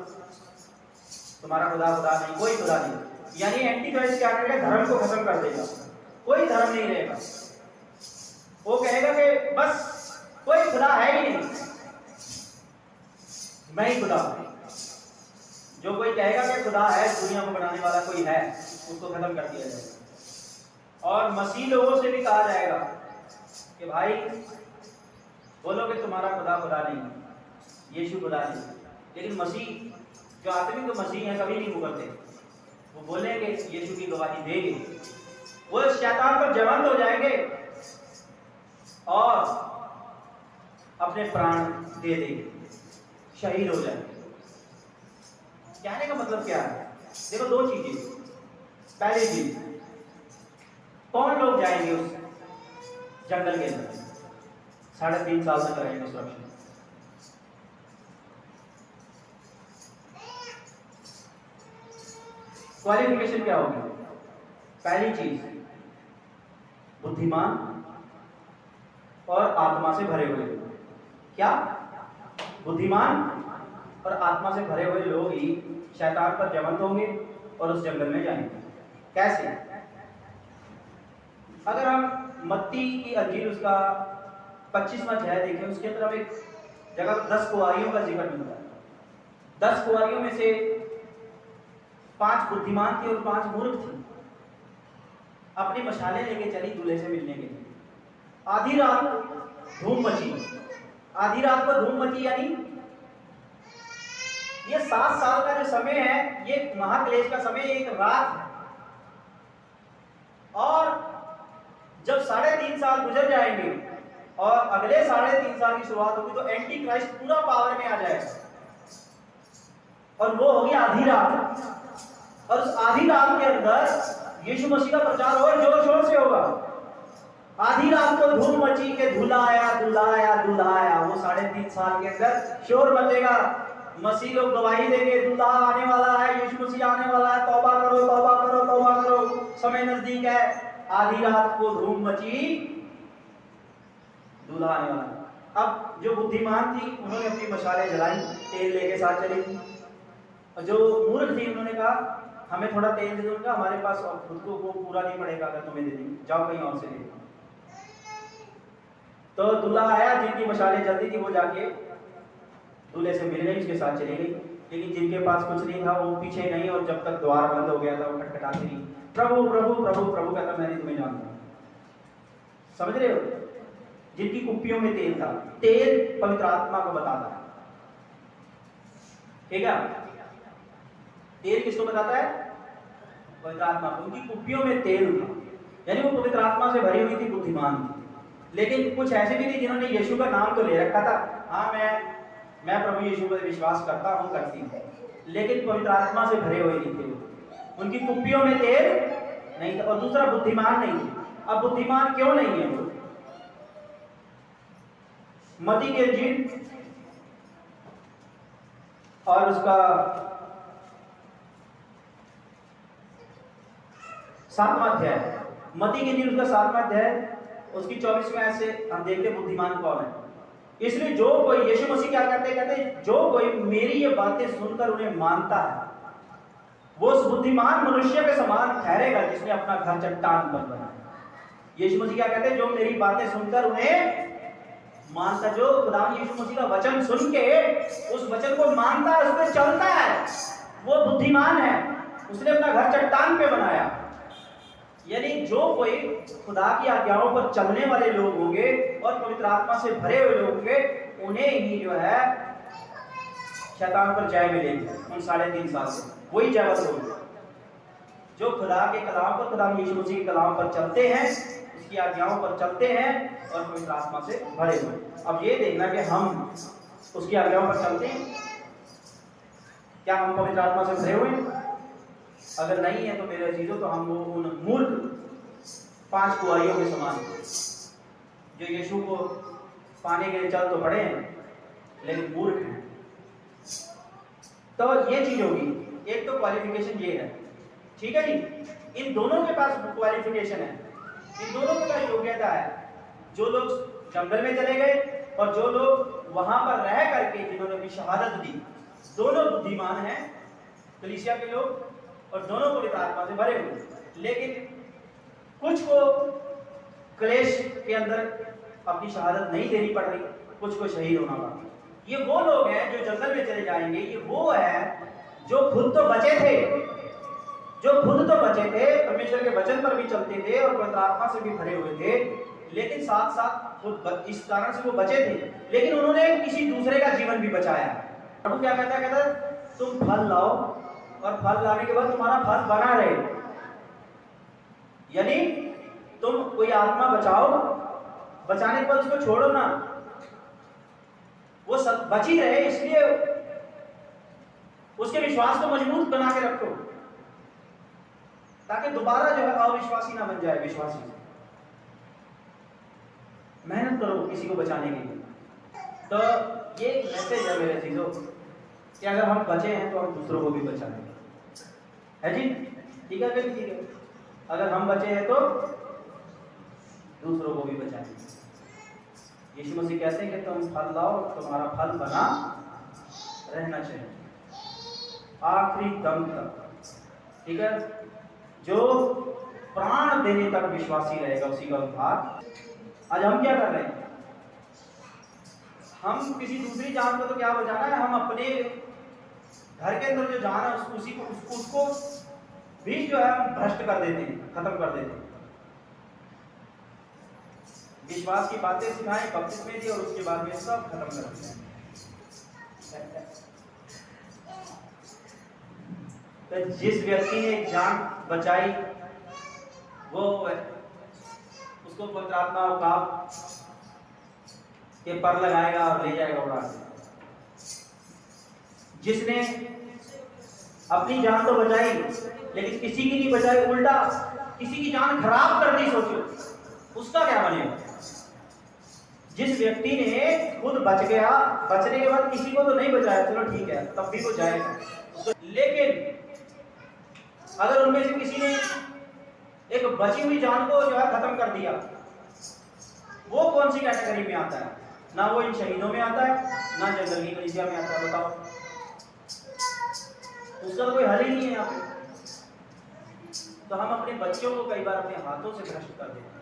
तुम्हारा खुदा नहीं, कोई खुदा नहीं। यानी एंटी क्राइस्ट क्या करेगा? धर्म को खत्म कर देगा, कोई धर्म नहीं रहेगा। वो कहेगा कि बस कोई खुदा है ही नहीं, मैं ही खुदा हूं। जो कोई कहेगा कि खुदा है, दुनिया को बनाने वाला कोई है, उसको खत्म कर दिया जाएगा। और मसीह लोगों से भी कहा जाएगा कि भाई बोलो कि तुम्हारा खुदा नहीं, यीशु खुदा नहीं। लेकिन मसीह जो आत्मिक तो मसीह है, कभी नहीं मुकरते, वो बोलेंगे, यीशु की गवाही देंगे, वो शैतान पर जवान हो जाएंगे और अपने प्राण दे देंगे, शहीद हो जाएंगे। कहने का मतलब क्या है? देखो दो चीजें। पहली चीज, कौन लोग जाएंगे उस जंगल के अंदर 3.5 साल तक रहेंगे सुरक्षित? क्वालिफिकेशन क्या होगी? पहली चीज, बुद्धिमान और आत्मा से भरे हुए। क्या? बुद्धिमान और आत्मा से भरे हुए लोग ही शैतान पर जवंत होंगे और उस जंगल में जाएंगे। कैसे? अगर हम मत्ती की अंजील उसका 25वां अध्याय देखें, उसके अंदर हमें जगह 10 कुंवारियों का जिक्र मिलता है। 10 कुंवारियों में से 5 बुद्धिमान थी और 5 मूर्ख थी। अपनी मशालें लेके चली दूल्हे से मिलने के लिए। आधी रात धूम मची, आधी रात को धूम मची, यानी ये 7 साल का जो समय है, ये महाक्लेश का समय, एक रात है। और जब 3.5 साल गुजर जाएंगे और अगले 3.5 साल की शुरुआत होगी, तो एंटी क्राइस्ट पूरा पावर में आ जाएगा, और वो होगी आधी रात। और उस आधी रात के अंदर यीशु मसीह का प्रचार और जोर शोर से होगा। आधी रात को धूम मची के दूल्हा आया, दूल्हा आया, दूल्हा आया। वो 3.5 साल के अंदर शोर मचेगा, मसीह लोग गवाही देंगे, दूल्हा आने वाला है, यीशु मसीह आने वाला है, तौबा करो, तौबा करो, तौबा करो, समय नजदीक है। आधी रात को धूम मची, दूल्हा आने वाला है। अब जो बुद्धिमान थी, उन्होंने अपनी मशालें जलाई, तेल लेके साथ चली थी। और जो मूर्ख थी, उन्होंने कहा हमें थोड़ा तेल दे दूंगा, हमारे पास खुद को वो पूरा नहीं पड़ेगा, अगर तुम्हें दे देंगे, जाओ कहीं और से ले। तो दूल्हा आया, जिनकी मशालें जलती थी वो जाके दूल्हे से मिल गई, उसके साथ चली गई। लेकिन जिनके पास कुछ नहीं था वो पीछे नहीं, और जब तक द्वार बंद हो गया था वो खटखटाती रही, प्रभु प्रभु प्रभु प्रभु कहता मैं नहीं तुम्हें जानता। समझ रहे हो? जिनकी कुप्पियों में तेल था, तेल पवित्र आत्मा को बताता है, ठीक है? तेल किसको बताता है? पवित्र आत्मा को। उनकी कुप्पियों में तेल था, यानी वो पवित्र आत्मा से भरी हुई थी, बुद्धिमान थी। लेकिन कुछ ऐसे भी थे जिन्होंने यीशु का नाम तो ले रखा था, हाँ मैं प्रभु यीशु पर विश्वास करता हूँ, करती हूँ, लेकिन पवित्र आत्मा से भरे हुए नहीं थे। उनकी कुप्पियों में तेल नहीं था। और दूसरा, बुद्धिमान नहीं थे। अब बुद्धिमान क्यों नहीं है वो? मत्ती की इंजील और उसका 7वां अध्याय, मत्ती की इंजील उसका 7वां अध्याय, उसकी 24वें आयत से हम देखते हैं बुद्धिमान कौन है। इसलिए जो कोई, यीशु मसीह क्या कहते जो कोई मेरी ये बातें सुनकर उन्हें मानता है वो उस बुद्धिमान मनुष्य के समान ठहरेगा जिसने अपना घर चट्टान पर बनाया। यीशु मसीह क्या कहते हैं? जो मेरी बातें सुनकर उन्हें मानता, जो खुदा यीशु मसीह का वचन सुन के उस वचन को मानता है, उस पर चलता है, वो बुद्धिमान है। उसने अपना घर चट्टान पे बनाया। यानी जो कोई खुदा की आज्ञाओं पर चलने वाले लोग होंगे और पवित्र आत्मा से भरे हुए लोग होंगे, उन्हें ही जो है शैतान पर जय मिलेगी उन 3.5 साल से। वही जयवंत होंगे जो खुदा के कलाम पर, खुदा यीशु मसीह के कलाम पर चलते हैं, उसकी आज्ञाओं पर चलते हैं और पवित्र आत्मा से भरे हुए। अब ये देखना कि हम उसकी आज्ञाओं पर चलते हैं, क्या हम पवित्र आत्मा से भरे हुए हैं? अगर नहीं है तो मेरे अजीजों, तो हम वो उन मूर्ख 5 कुआरियों के समान जो यीशु को पाने के लिए चल तो पड़े हैं लेकिन मूर्ख हैं। तो ये चीज होगी। एक तो क्वालिफिकेशन ये है, ठीक है जी। इन दोनों के पास क्वालिफिकेशन है, इन दोनों के पास योग्यता है। जो लोग जंगल में चले गए और जो लोग वहां पर रह करके जिन्होंने भी शहादत दी, दोनों बुद्धिमान हैं कलीसिया के लोग और दोनों पवित्र आत्मा से भरे हुए। लेकिन कुछ को क्लेश के अंदर अपनी शहादत नहीं देनी पड़ रही, कुछ को शहीद होना पड़ रहा। ये वो लोग हैं जो जंगल में चले जाएंगे। ये वो है जो खुद तो बचे थे, परमेश्वर के वचन पर भी चलते थे और पवित्र आत्मा से भी भरे हुए थे, लेकिन साथ साथ खुद इस कारण से वो बचे थे, लेकिन उन्होंने किसी दूसरे का जीवन भी बचाया। प्रभु क्या कहता है? तुम फल लाओ और फल लाने के बाद तुम्हारा फल बना रहे। यानी तुम कोई आत्मा बचाओ, बचाने के बाद उसको छोड़ो ना, वो सब बची रहे, इसलिए उसके विश्वास को मजबूत बना के रखो ताकि दोबारा जो है अविश्वासी ना बन जाए, विश्वासी। मेहनत करो किसी को बचाने के लिए। तो ये मैसेज है मेरे चीजों कि अगर हम बचे हैं तो हम दूसरों को भी बचाएं, है जी? ठीक है, ठीक है। अगर हम बचे हैं तो दूसरों को भी बचाएं। यीशु मसीह कहते हैं कि तुम फल लाओ, तुम्हारा फल बना रहना चाहिए आखिरी दम तक, ठीक है? जो प्राण देने तक विश्वासी रहेगा उसी का उद्धार। आज हम क्या कर रहे हैं? हम किसी दूसरी जान को तो क्या बचाना है, हम अपने घर के अंदर जो जान है उसको भी जो है हम भ्रष्ट कर देते हैं, खत्म कर देते हैं। विश्वास की बातें सिखाएं, बपतिस्मे दी और उसके बाद में सब खत्म कर देते हैं। तो जिस व्यक्ति ने जान बचाई वो उसको पवित्र आत्मा उकाब के पर लगाएगा और ले जाएगा उड़ा के। जिसने अपनी जान तो बचाई लेकिन किसी की नहीं बचाई, उल्टा किसी की जान खराब कर दी, सोचो उसका क्या बनेगा? जिस व्यक्ति ने खुद बच गया, बचने के बाद किसी को तो नहीं बचाया, चलो ठीक है, तब भी वो जाएगा। लेकिन अगर उनमें से किसी ने एक बची हुई जान को जो है खत्म कर दिया, वो कौन सी कैटेगरी में आता है? ना वो इन शहीदों में आता है, ना जंगल की कलीसिया में आता है। बताओ, उसका तो कोई हल ही नहीं है यहाँ पे। तो हम अपने बच्चों को कई बार अपने हाथों से भ्रष्ट कर देते हैं।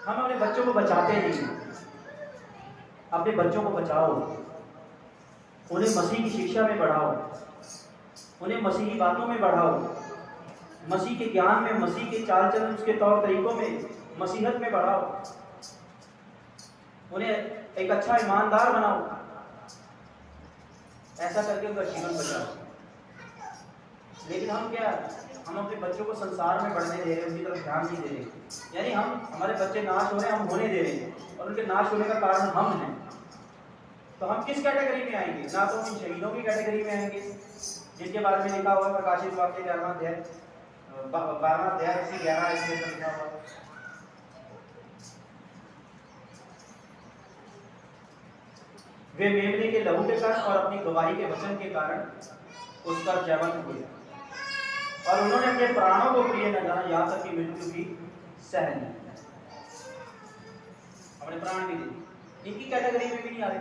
हम अपने बच्चों को बचाते नहीं। अपने बच्चों को बचाओ, उन्हें मसीह की शिक्षा में बढ़ाओ, उन्हें मसीही बातों में बढ़ाओ, मसीह के ज्ञान में, मसीह के चाल चलन, उसके तौर तरीकों में, मसीहत में बढ़ाओ, उन्हें एक अच्छा ईमानदार बनाओ। ऐसा करके उनका जीवन बचाओ। लेकिन हम क्या, हम अपने बच्चों को संसार में बढ़ने दे रहे हैं, उनकी तरफ ध्यान नहीं दे रहे। यानी हमारे बच्चे नाश हो रहे हैं, हम होने दे रहे हैं, और उनके नाश होने का कारण हम हैं। तो हम किस कैटेगरी में आएंगे? ना तो हम इन शहीदों की कैटेगरी में आएंगे जिनके बारे में लिखा हुआ प्रकाशित वाक्य 11वां अध्याय 12 इसमें लिखा हुआ। वे मेमने के लहू के कारण और अपनी गवाही के वचन के कारण उस पर जयवंत हुए, और उन्होंने अपने प्राणों को प्रिय न जाना, यहाँ तक कि मृत्यु भी सह ली, अपने प्राण भी दे। इनकी कैटेगरी में भी नहीं आ रहे।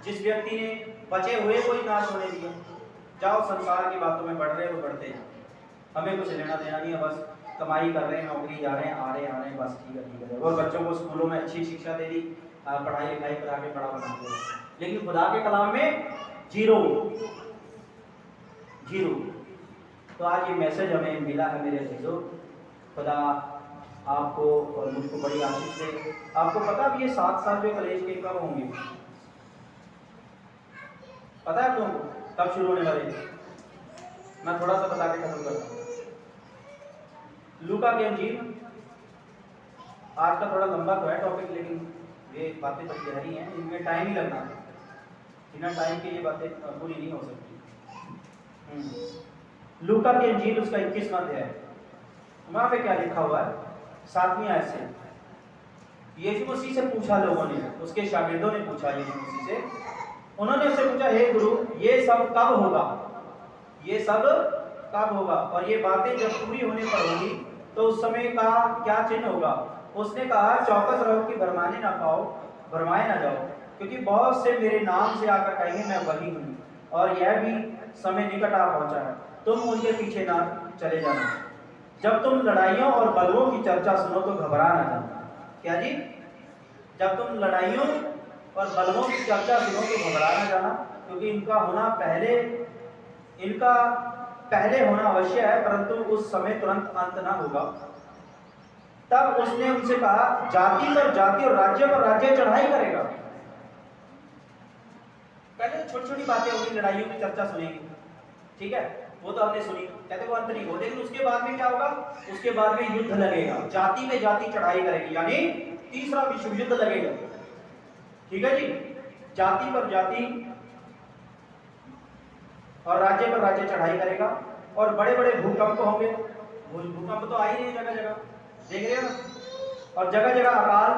जिस व्यक्ति ने बचे हुए को ही नाश होने दिया, जाओ संसार की बातों में बढ़ रहे हो बढ़ते हैं, हमें कुछ लेना देना नहीं है, बस कमाई कर रहे हैं, नौकरी जा रहे हैं, आ रहे हैं, बस ठीक है। और बच्चों को स्कूलों में अच्छी शिक्षा दे दी, पढ़ाई लिखाई करा के बड़ा बना दिया, लेकिन खुदा के कलाम में जीरो। तो आज ये मैसेज हमें मिला है मेरे अजीजों, खुदा आपको और मुझको बड़ी आशीष दे। आपको पता भी ये 7 साल जो कॉलेज के कब होंगे? पता है तुमको कब शुरू होने वाले? मैं थोड़ा सा बता के खत्म करता हूँ। लूका की इंजील, आज का थोड़ा लंबा तो है टॉपिक, लेकिन ये बातें तो गहरी हैं, इनमें टाइम ही लगना है, बिना टाइम के ये बातें पूरी नहीं हो सकती। लूका की इंजील उसका 21वां अध्याय, वहां पे क्या लिखा हुआ है? 7वीं आयत से। यीशु मसीह से पूछा लोगों ने, उसके शागिर्दों ने पूछा यीशु मसीह से, उन्होंने उससे पूछा, हे गुरु, ये सब कब होगा? ये सब कब होगा? और ये बातें जब पूरी होने पर होगी तो उस समय का क्या चिन्ह होगा? उसने कहा, चौकस रहो कि भरमाए ना जाओ, क्योंकि बहुत से मेरे नाम से आकर कहेंगे मैं वही हूँ, और यह भी समय निकट आ पहुंचा है, तुम उनके पीछे ना चले जाना। जब तुम लड़ाइयों और बलवों की चर्चा सुनो तो घबरा ना जाना। क्या जी? जब तुम लड़ाइयों और बलवों की चर्चा सुनो तो घबरा ना जाना, क्योंकि इनका पहले होना अवश्य है, परंतु उस समय तुरंत अंत ना होगा। तब उसने उनसे कहा, जाति पर जाति और राज्य पर राज्य चढ़ाई करेगा। पहले छोटी छोटी बातें होगी, लड़ाइयों की चर्चा सुनेंगे, ठीक है, वो तो हमने सुनी, कहते वो अंत नहीं हो, लेकिन उसके बाद में क्या होगा? उसके बाद में युद्ध लगेगा, जाति पे जाति चढ़ाई करेगी, यानी तीसरा विश्व युद्ध लगेगा। ठीक है जी, जाति पर जाति और राज्य पर राज्य चढ़ाई करेगा, और बड़े बड़े भूकंप होंगे। भूकंप तो आ ही रहे हैं जगह जगह, देख रहे हो ना, और जगह जगह अकाल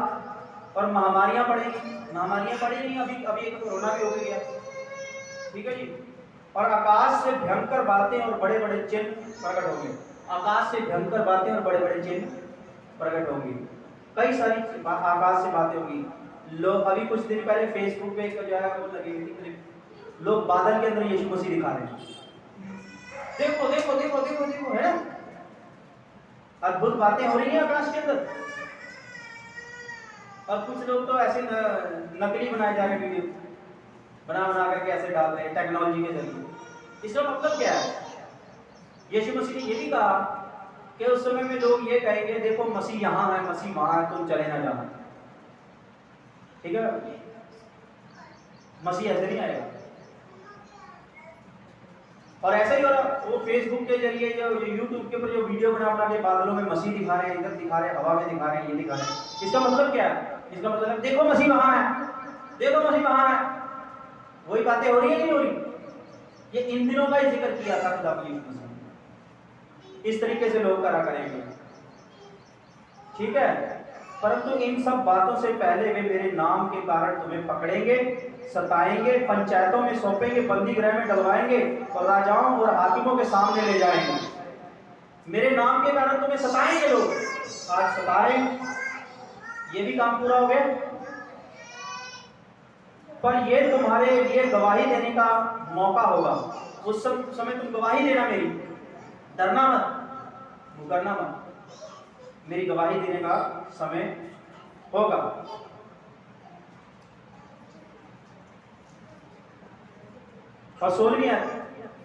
और महामारियां पड़ी नहीं, अभी एक कोरोना भी हो गया, ठीक है जी। और आकाश से भयंकर बातें और बड़े बड़े चिन्ह प्रकट होंगे। आकाश से भयंकर बातें और बड़े बड़े चिन्ह प्रकट होंगे। कई सारी आकाश से बातें होंगी। लोग अभी कुछ दिन पहले फेसबुक पे एक जो है वो लगी हुई थी, लोग बादल के अंदर यीशु मसीह दिखा रहे हैं। देखो देखो देखो देखो देखो, है ना, अद्भुत बातें हो रही हैं आकाश के अंदर। और कुछ लोग तो ऐसे नकली बनाए जा रहे वीडियो बना करके ऐसे डाल रहे हैं टेक्नोलॉजी के जरिए। इसका मतलब क्या है? यीशु मसीह ने ये भी कहा कि उस समय में लोग ये कहेंगे, देखो मसीह यहाँ है, मसीह वहां है, तुम चले ना जाना। ठीक है, मसीह ऐसे नहीं आएगा। और ऐसा ही हो रहा, वो फेसबुक के जरिए या यूट्यूब के ऊपर जो वीडियो बना के बादलों में मसीह दिखा रहे हैं, इधर दिखा रहे हैं, हवा में दिखा रहे हैं, ये दिखा रहे हैं। इसका मतलब क्या है? इसका मतलब है देखो मसीह वहां है, देखो मसीह वहां है। वही बातें हो रही है नहीं हो रही? ये इन दिनों का ही जिक्र किया था खुदा की यीशु मसीह। इस तरीके से लोग करा करेंगे, ठीक है। परंतु इन सब बातों से पहले वे मेरे नाम के कारण तुम्हें पकड़ेंगे, सताएंगे, पंचायतों में सौंपेंगे, बंदी गृह में डलवाएंगे और राजाओं और हाकिमों के सामने ले जाएंगे। मेरे नाम के कारण तुम्हें सताएंगे लोग, आज सताएं, ये भी काम पूरा हो गया। पर ये तुम्हारे लिए गवाही देने का मौका होगा। उस समय तुम गवाही देना मेरी, डरना मत, मुकरना मत, मेरी गवाही देने का समय होगा। और 16वीं,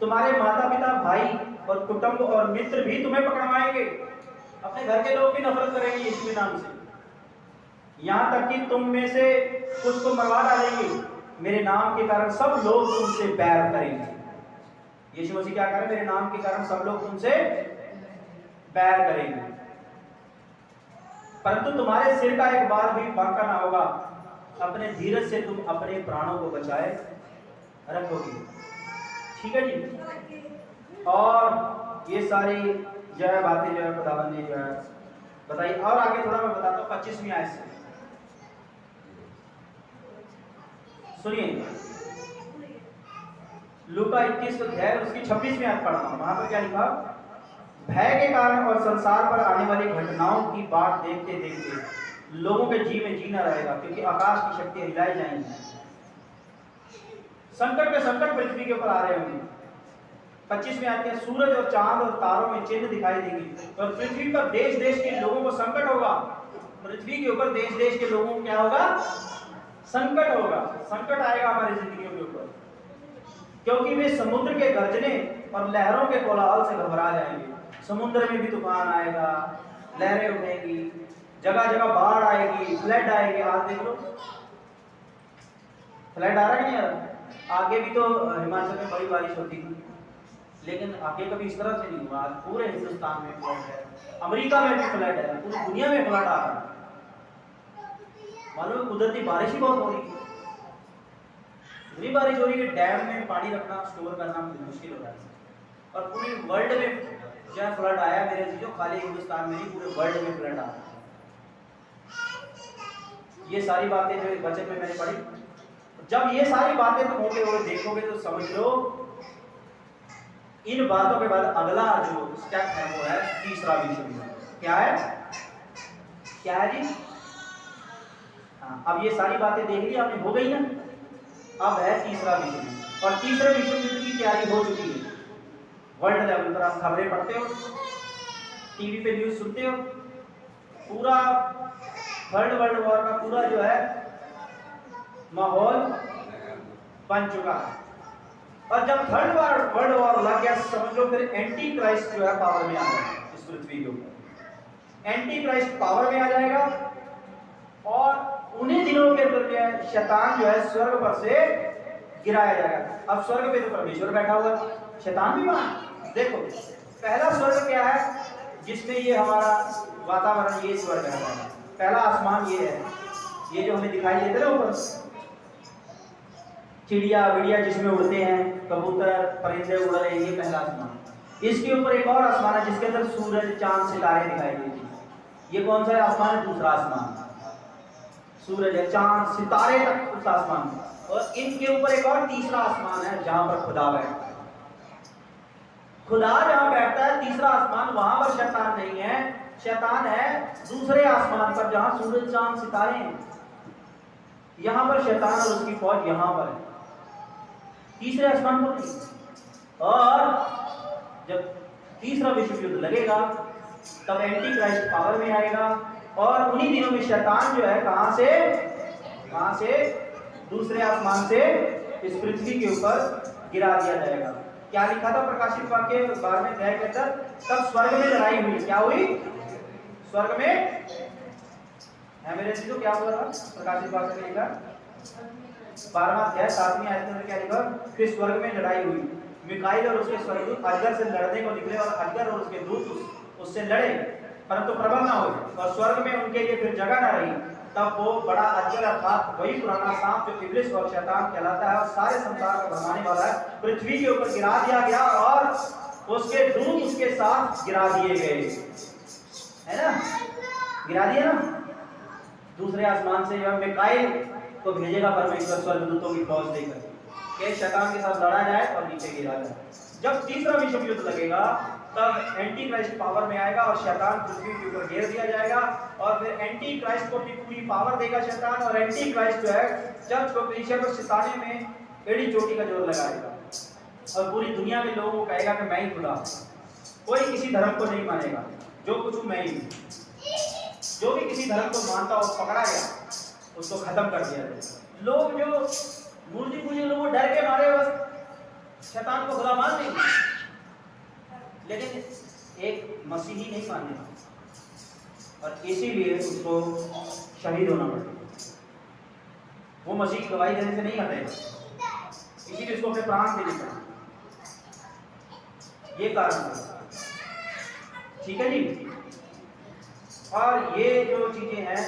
तुम्हारे माता पिता, भाई और कुटुंब और मित्र भी तुम्हें पकड़वाएंगे। अपने घर के लोग भी नफरत करेंगे यीशु के नाम से, यहाँ तक कि तुम में से कुछ को मरवा डालेंगे। मेरे नाम के कारण सब लोग तुमसे बैर करेंगे। यीशु मसीह क्या करें? मेरे नाम के कारण सब लोग तुमसे बैर करेंगे, परंतु तुम्हारे सिर का एक बाल भी बांका ना होगा। अपने धीरज से तुम अपने प्राणों को बचाए रखोगे। ठीक है जी। और ये सारी जो है बातें जो है खुदावंद ने जो है बताई। और आगे थोड़ा मैं बताता हूँ 25वीं आयत से, सुनिए। लूका 21 अध्याय उसकी 26वीं आयत पढ़ता हूँ। वहां पर क्या लिखा? भय के कारण और संसार पर आने वाली घटनाओं की बाट देखते देखते लोगों के जी में जीना रहेगा, क्योंकि आकाश की शक्तियां हिलाई जाएंगी। संकट पे संकट पृथ्वी के ऊपर आ रहे होंगे। 25 में आते हैं, सूरज और चांद और तारों में चिन्ह दिखाई देंगे और पृथ्वी पर देश देश के लोगों को संकट होगा। पृथ्वी के ऊपर देश देश के लोगों को क्या होगा? संकट होगा। संकट आएगा हमारी जिंदगियों के ऊपर, क्योंकि वे समुद्र के गर्जने और लहरों के कोलाहल से घबरा जाएंगे। समुद्र में भी तूफान आएगा, लहरें उठेंगी, जगह जगह बाढ़ आएगी, फ्लड आएगी। आज देख लो फ्लड आ रहा है कि नहीं आ रहा? आगे भी तो हिमाचल में बड़ी बारिश होती थी, लेकिन आगे कभी इस तरह से नहीं हुआ। आज पूरे हिंदुस्तान में फ्लड है, अमेरिका में भी फ्लड है, पूरी दुनिया में फ्लड आ रहा है। मालूम है कुदरती बारिश ही बहुत हो रही है। इतनी बारिश हो रही है कि डैम में पानी रखना, स्टोर करना मुश्किल हो रहा है। और पूरी वर्ल्ड में जहाँ फ्लड आया मेरे चीजों, खाली हिंदुस्तान में नहीं, पूरे वर्ल्ड में फ्लड आया। ये सारी बातें जो बचन में मैंने पढ़ी, जब ये सारी बातें तुम होते हुए देखोगे तो समझ लो इन बातों के बाद अगला जो स्टेप है वो है तीसरा विश्व युद्ध। क्या है? क्या है जी? हाँ, अब ये सारी बातें देख ली आपने, हो गई ना। अब है तीसरा विश्व युद्ध, और तीसरे विश्व युद्ध की तैयारी हो चुकी है। वर्ल्ड लेवल पर आप खबरें पढ़ते हो, टीवी पे न्यूज सुनते हो, पूरा थर्ड वर्ल्ड वॉर का पूरा जो है माहौल बन चुका है। और जब थर्ड वर्ल्ड वॉर लग गया, समझ लो फिर एंटी क्राइस्ट जो है पावर में आ जाएगा इस पृथ्वी के ऊपर। एंटी क्राइस्ट पावर में आ जाएगा, और उन्हीं दिनों के अंदर जो है शैतान जो है स्वर्ग पर से गिराया जाएगा। अब स्वर्ग पे तो परमेश्वर बैठा हुआ, शैतान भी वहां। देखो पहला स्वर्ग क्या है? जिसमें ये हमारा वातावरण, ये स्वर्ग है। पहला आसमान ये है, ये जो हमें दिखाई देते ना ऊपर, चिड़िया विड़िया जिसमें उड़ते हैं, कबूतर परिंदे उड़ रहे हैं, ये पहला आसमान। इसके ऊपर एक और आसमान है जिसके अंदर सूरज चांद सितारे दिखाई देते हैं। ये कौन सा आसमान है? दूसरा आसमान। सूरज है, चांद सितारे तक उस आसमान। और इनके ऊपर एक और तीसरा आसमान है जहां पर खुदा बैठता है। खुदा जहां बैठता है तीसरा आसमान, वहां पर शैतान नहीं है। शैतान है दूसरे आसमान पर जहां सूरज चांद सितारे हैं। यहां पर शैतान और उसकी फौज यहां पर है, तीसरे आसमान पर नहीं। और जब तीसरा विश्व युद्ध लगेगा तब एंटी क्राइस्ट पावर में आएगा, और उन्हीं दिनों में शैतान जो है कहां से दूसरे आसमान से इस पृथ्वी के ऊपर गिरा दिया जाएगा। क्या लिखा था प्रकाशित वाक्य 12वें अध्याय के अंदर? तब स्वर्ग में लड़ाई हुई। क्या हुई? स्वर्ग में है मेरे चीजों, क्या हुआ था? प्रकाशित वाक्य में लिखा 12वां अध्याय 7वीं आयत में क्या लिखा? फिर स्वर्ग में लड़ाई हुई, मिकाईल और उसके स्वर्गदूत अजगर से लड़ने को निकले, और अजगर और उसके दूत उससे लड़े, परंतु प्रबल ना हुए, और स्वर्ग में उनके लिए फिर जगह ना रही। तब वो बड़ा अजगर अर्थात वही पुराना सांप जो इब्लिस और शैतान कहलाता है और सारे संसार को भगाने वाला है, पृथ्वी के ऊपर गिरा दिया गया, और उसके दूत उसके साथ गिरा दिए गए। है ना? गिरा दिया ना। दूसरे आसमान से जो मिकाईल को भेजेगा परमेश्वर स्वर्गदूतों की फौज देकर के शैतान के साथ लड़ा जाए और नीचे गिरा जाए। जब तीसरा विश्व युद्ध लगेगा तब एंटी क्राइस्ट पावर में आएगा और शैतान पृथ्वी के ऊपर घेर दिया जाएगा, और फिर एंटी क्राइस्ट को अपनी पूरी पावर देगा शैतान। और एंटी क्राइस्ट जो है चर्च को कलीसिया को सिताने में एड़ी चोटी का जोर लगाएगा, और पूरी दुनिया के लोगों को कहेगा कि मैं ही खुदा हूं। कोई किसी धर्म को नहीं मानेगा, जो कुछ मैं ही हूं। जो भी किसी धर्म को मानता हो पकड़ा गया, उसको खत्म कर दिया जाए। लोग जो मूर्ति पूजे लोग डर के मारे बस शैतान को खुदा मान नहीं, लेकिन एक मसीही नहीं मानेगा और इसीलिए उसको शहीद होना पड़ेगा। वो मसीह की गवाही देने से नहीं हटेगा, इसीलिए उसको अपने प्राण देने पड़े। ये कारण है, ठीक है जी। और ये जो चीजें हैं,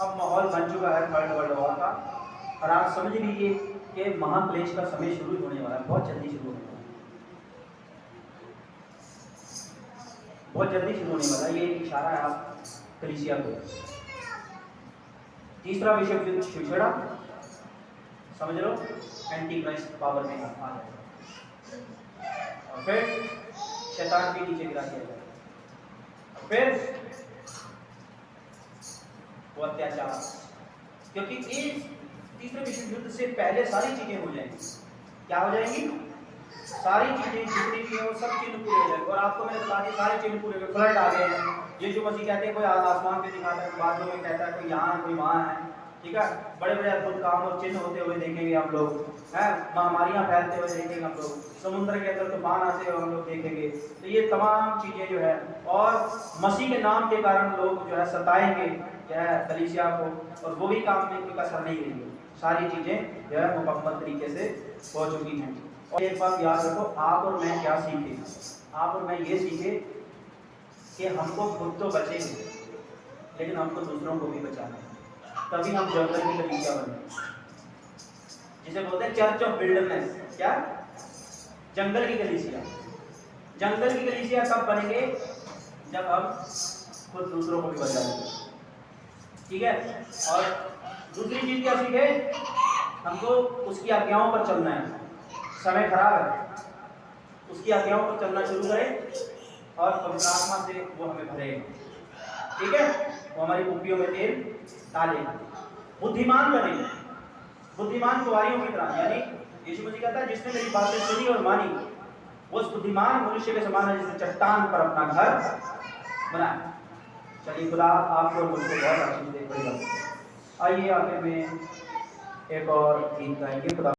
अब माहौल बन चुका है थर्ड वर्ल्ड वॉर का, और आप समझ लीजिए कि महाक्लेश का समय शुरू होने वाला है, बहुत जल्दी शुरू होने वाला है, बहुत जल्दी शुरू होने वाला है। ये एक इशारा है आप कलीसिया को। तीसरा विश्व युद्ध छिछड़ा, समझ लो, एंटी क्राइस्ट पावर में आ जाएगा और फिर शैतान के नीचे गिरा दिया जाएगा, फिर वो अत्याचार, क्योंकि इस तीसरे विश्व युद्ध से पहले सारी चीजें हो जाएंगी। क्या हो जाएंगी? सारी चीजें जितनी भी हो सब चिन्ह पूरे हो जाएंगे। और आपको मैंने बता दिया सारे चिन्ह पूरे हो गए, फ्लड आ गए हैं। ये जो मसीह कहते हैं कोई आसमान पे दिखाता है, बादलों में कहता है, कोई यहाँ कोई वहाँ है, ठीक है। बड़े बड़े अद्भुत काम और चिन्ह होते हुए देखेंगे हम लोग, हैं, महामारियां फैलते हुए देखेंगे हम लोग, समुद्र के अंदर तूफान आते हुए हम लोग देखेंगे। तो ये तमाम चीजें जो है, और मसीह के नाम के कारण लोग जो है सताएंगे जो है कलीसिया को, और वो भी काम में कोई कसर नहीं रहेगी। सारी चीजें जो है मुकम्मल तरीके से हो चुकी हैं। और एक बात याद रखो, आप और मैं क्या सीखे? आप और मैं ये सीखे कि हमको खुद तो बचेंगे, लेकिन हमको दूसरों को भी बचाना है। तभी हम जंगल की कलीसिया बने, जिसे बोलते हैं चर्च ऑफ विल्डरनेस। क्या? जंगल की कलीसिया। जंगल की कलीसिया कब बनेंगे? जब हम खुद दूसरों को भी बचाएंगे, ठीक है। और दूसरी चीज क्या सीखे? हमको उसकी आज्ञाओं पर चलना है। समय खराब है, उसकी आज्ञाओं पर चलना शुरू करें और पवित्र आत्मा से वो हमें भरेगा, ठीक है। वो हमारी कुप्पियों में तेल डालेगा, बुद्धिमान बनेंगे, बुद्धिमान कुंवारियों की तरह। यानी यीशु मसीह कहता है जिसने मेरी बातें सुनी और मानी वो उस बुद्धिमान मनुष्य के समान है जिसने चट्टान पर अपना घर बनाया। चलिए, खुदा आपको और मुझको बहुत आशीष दे। आइए आखिर में एक और गीत गाएंगे। खुदा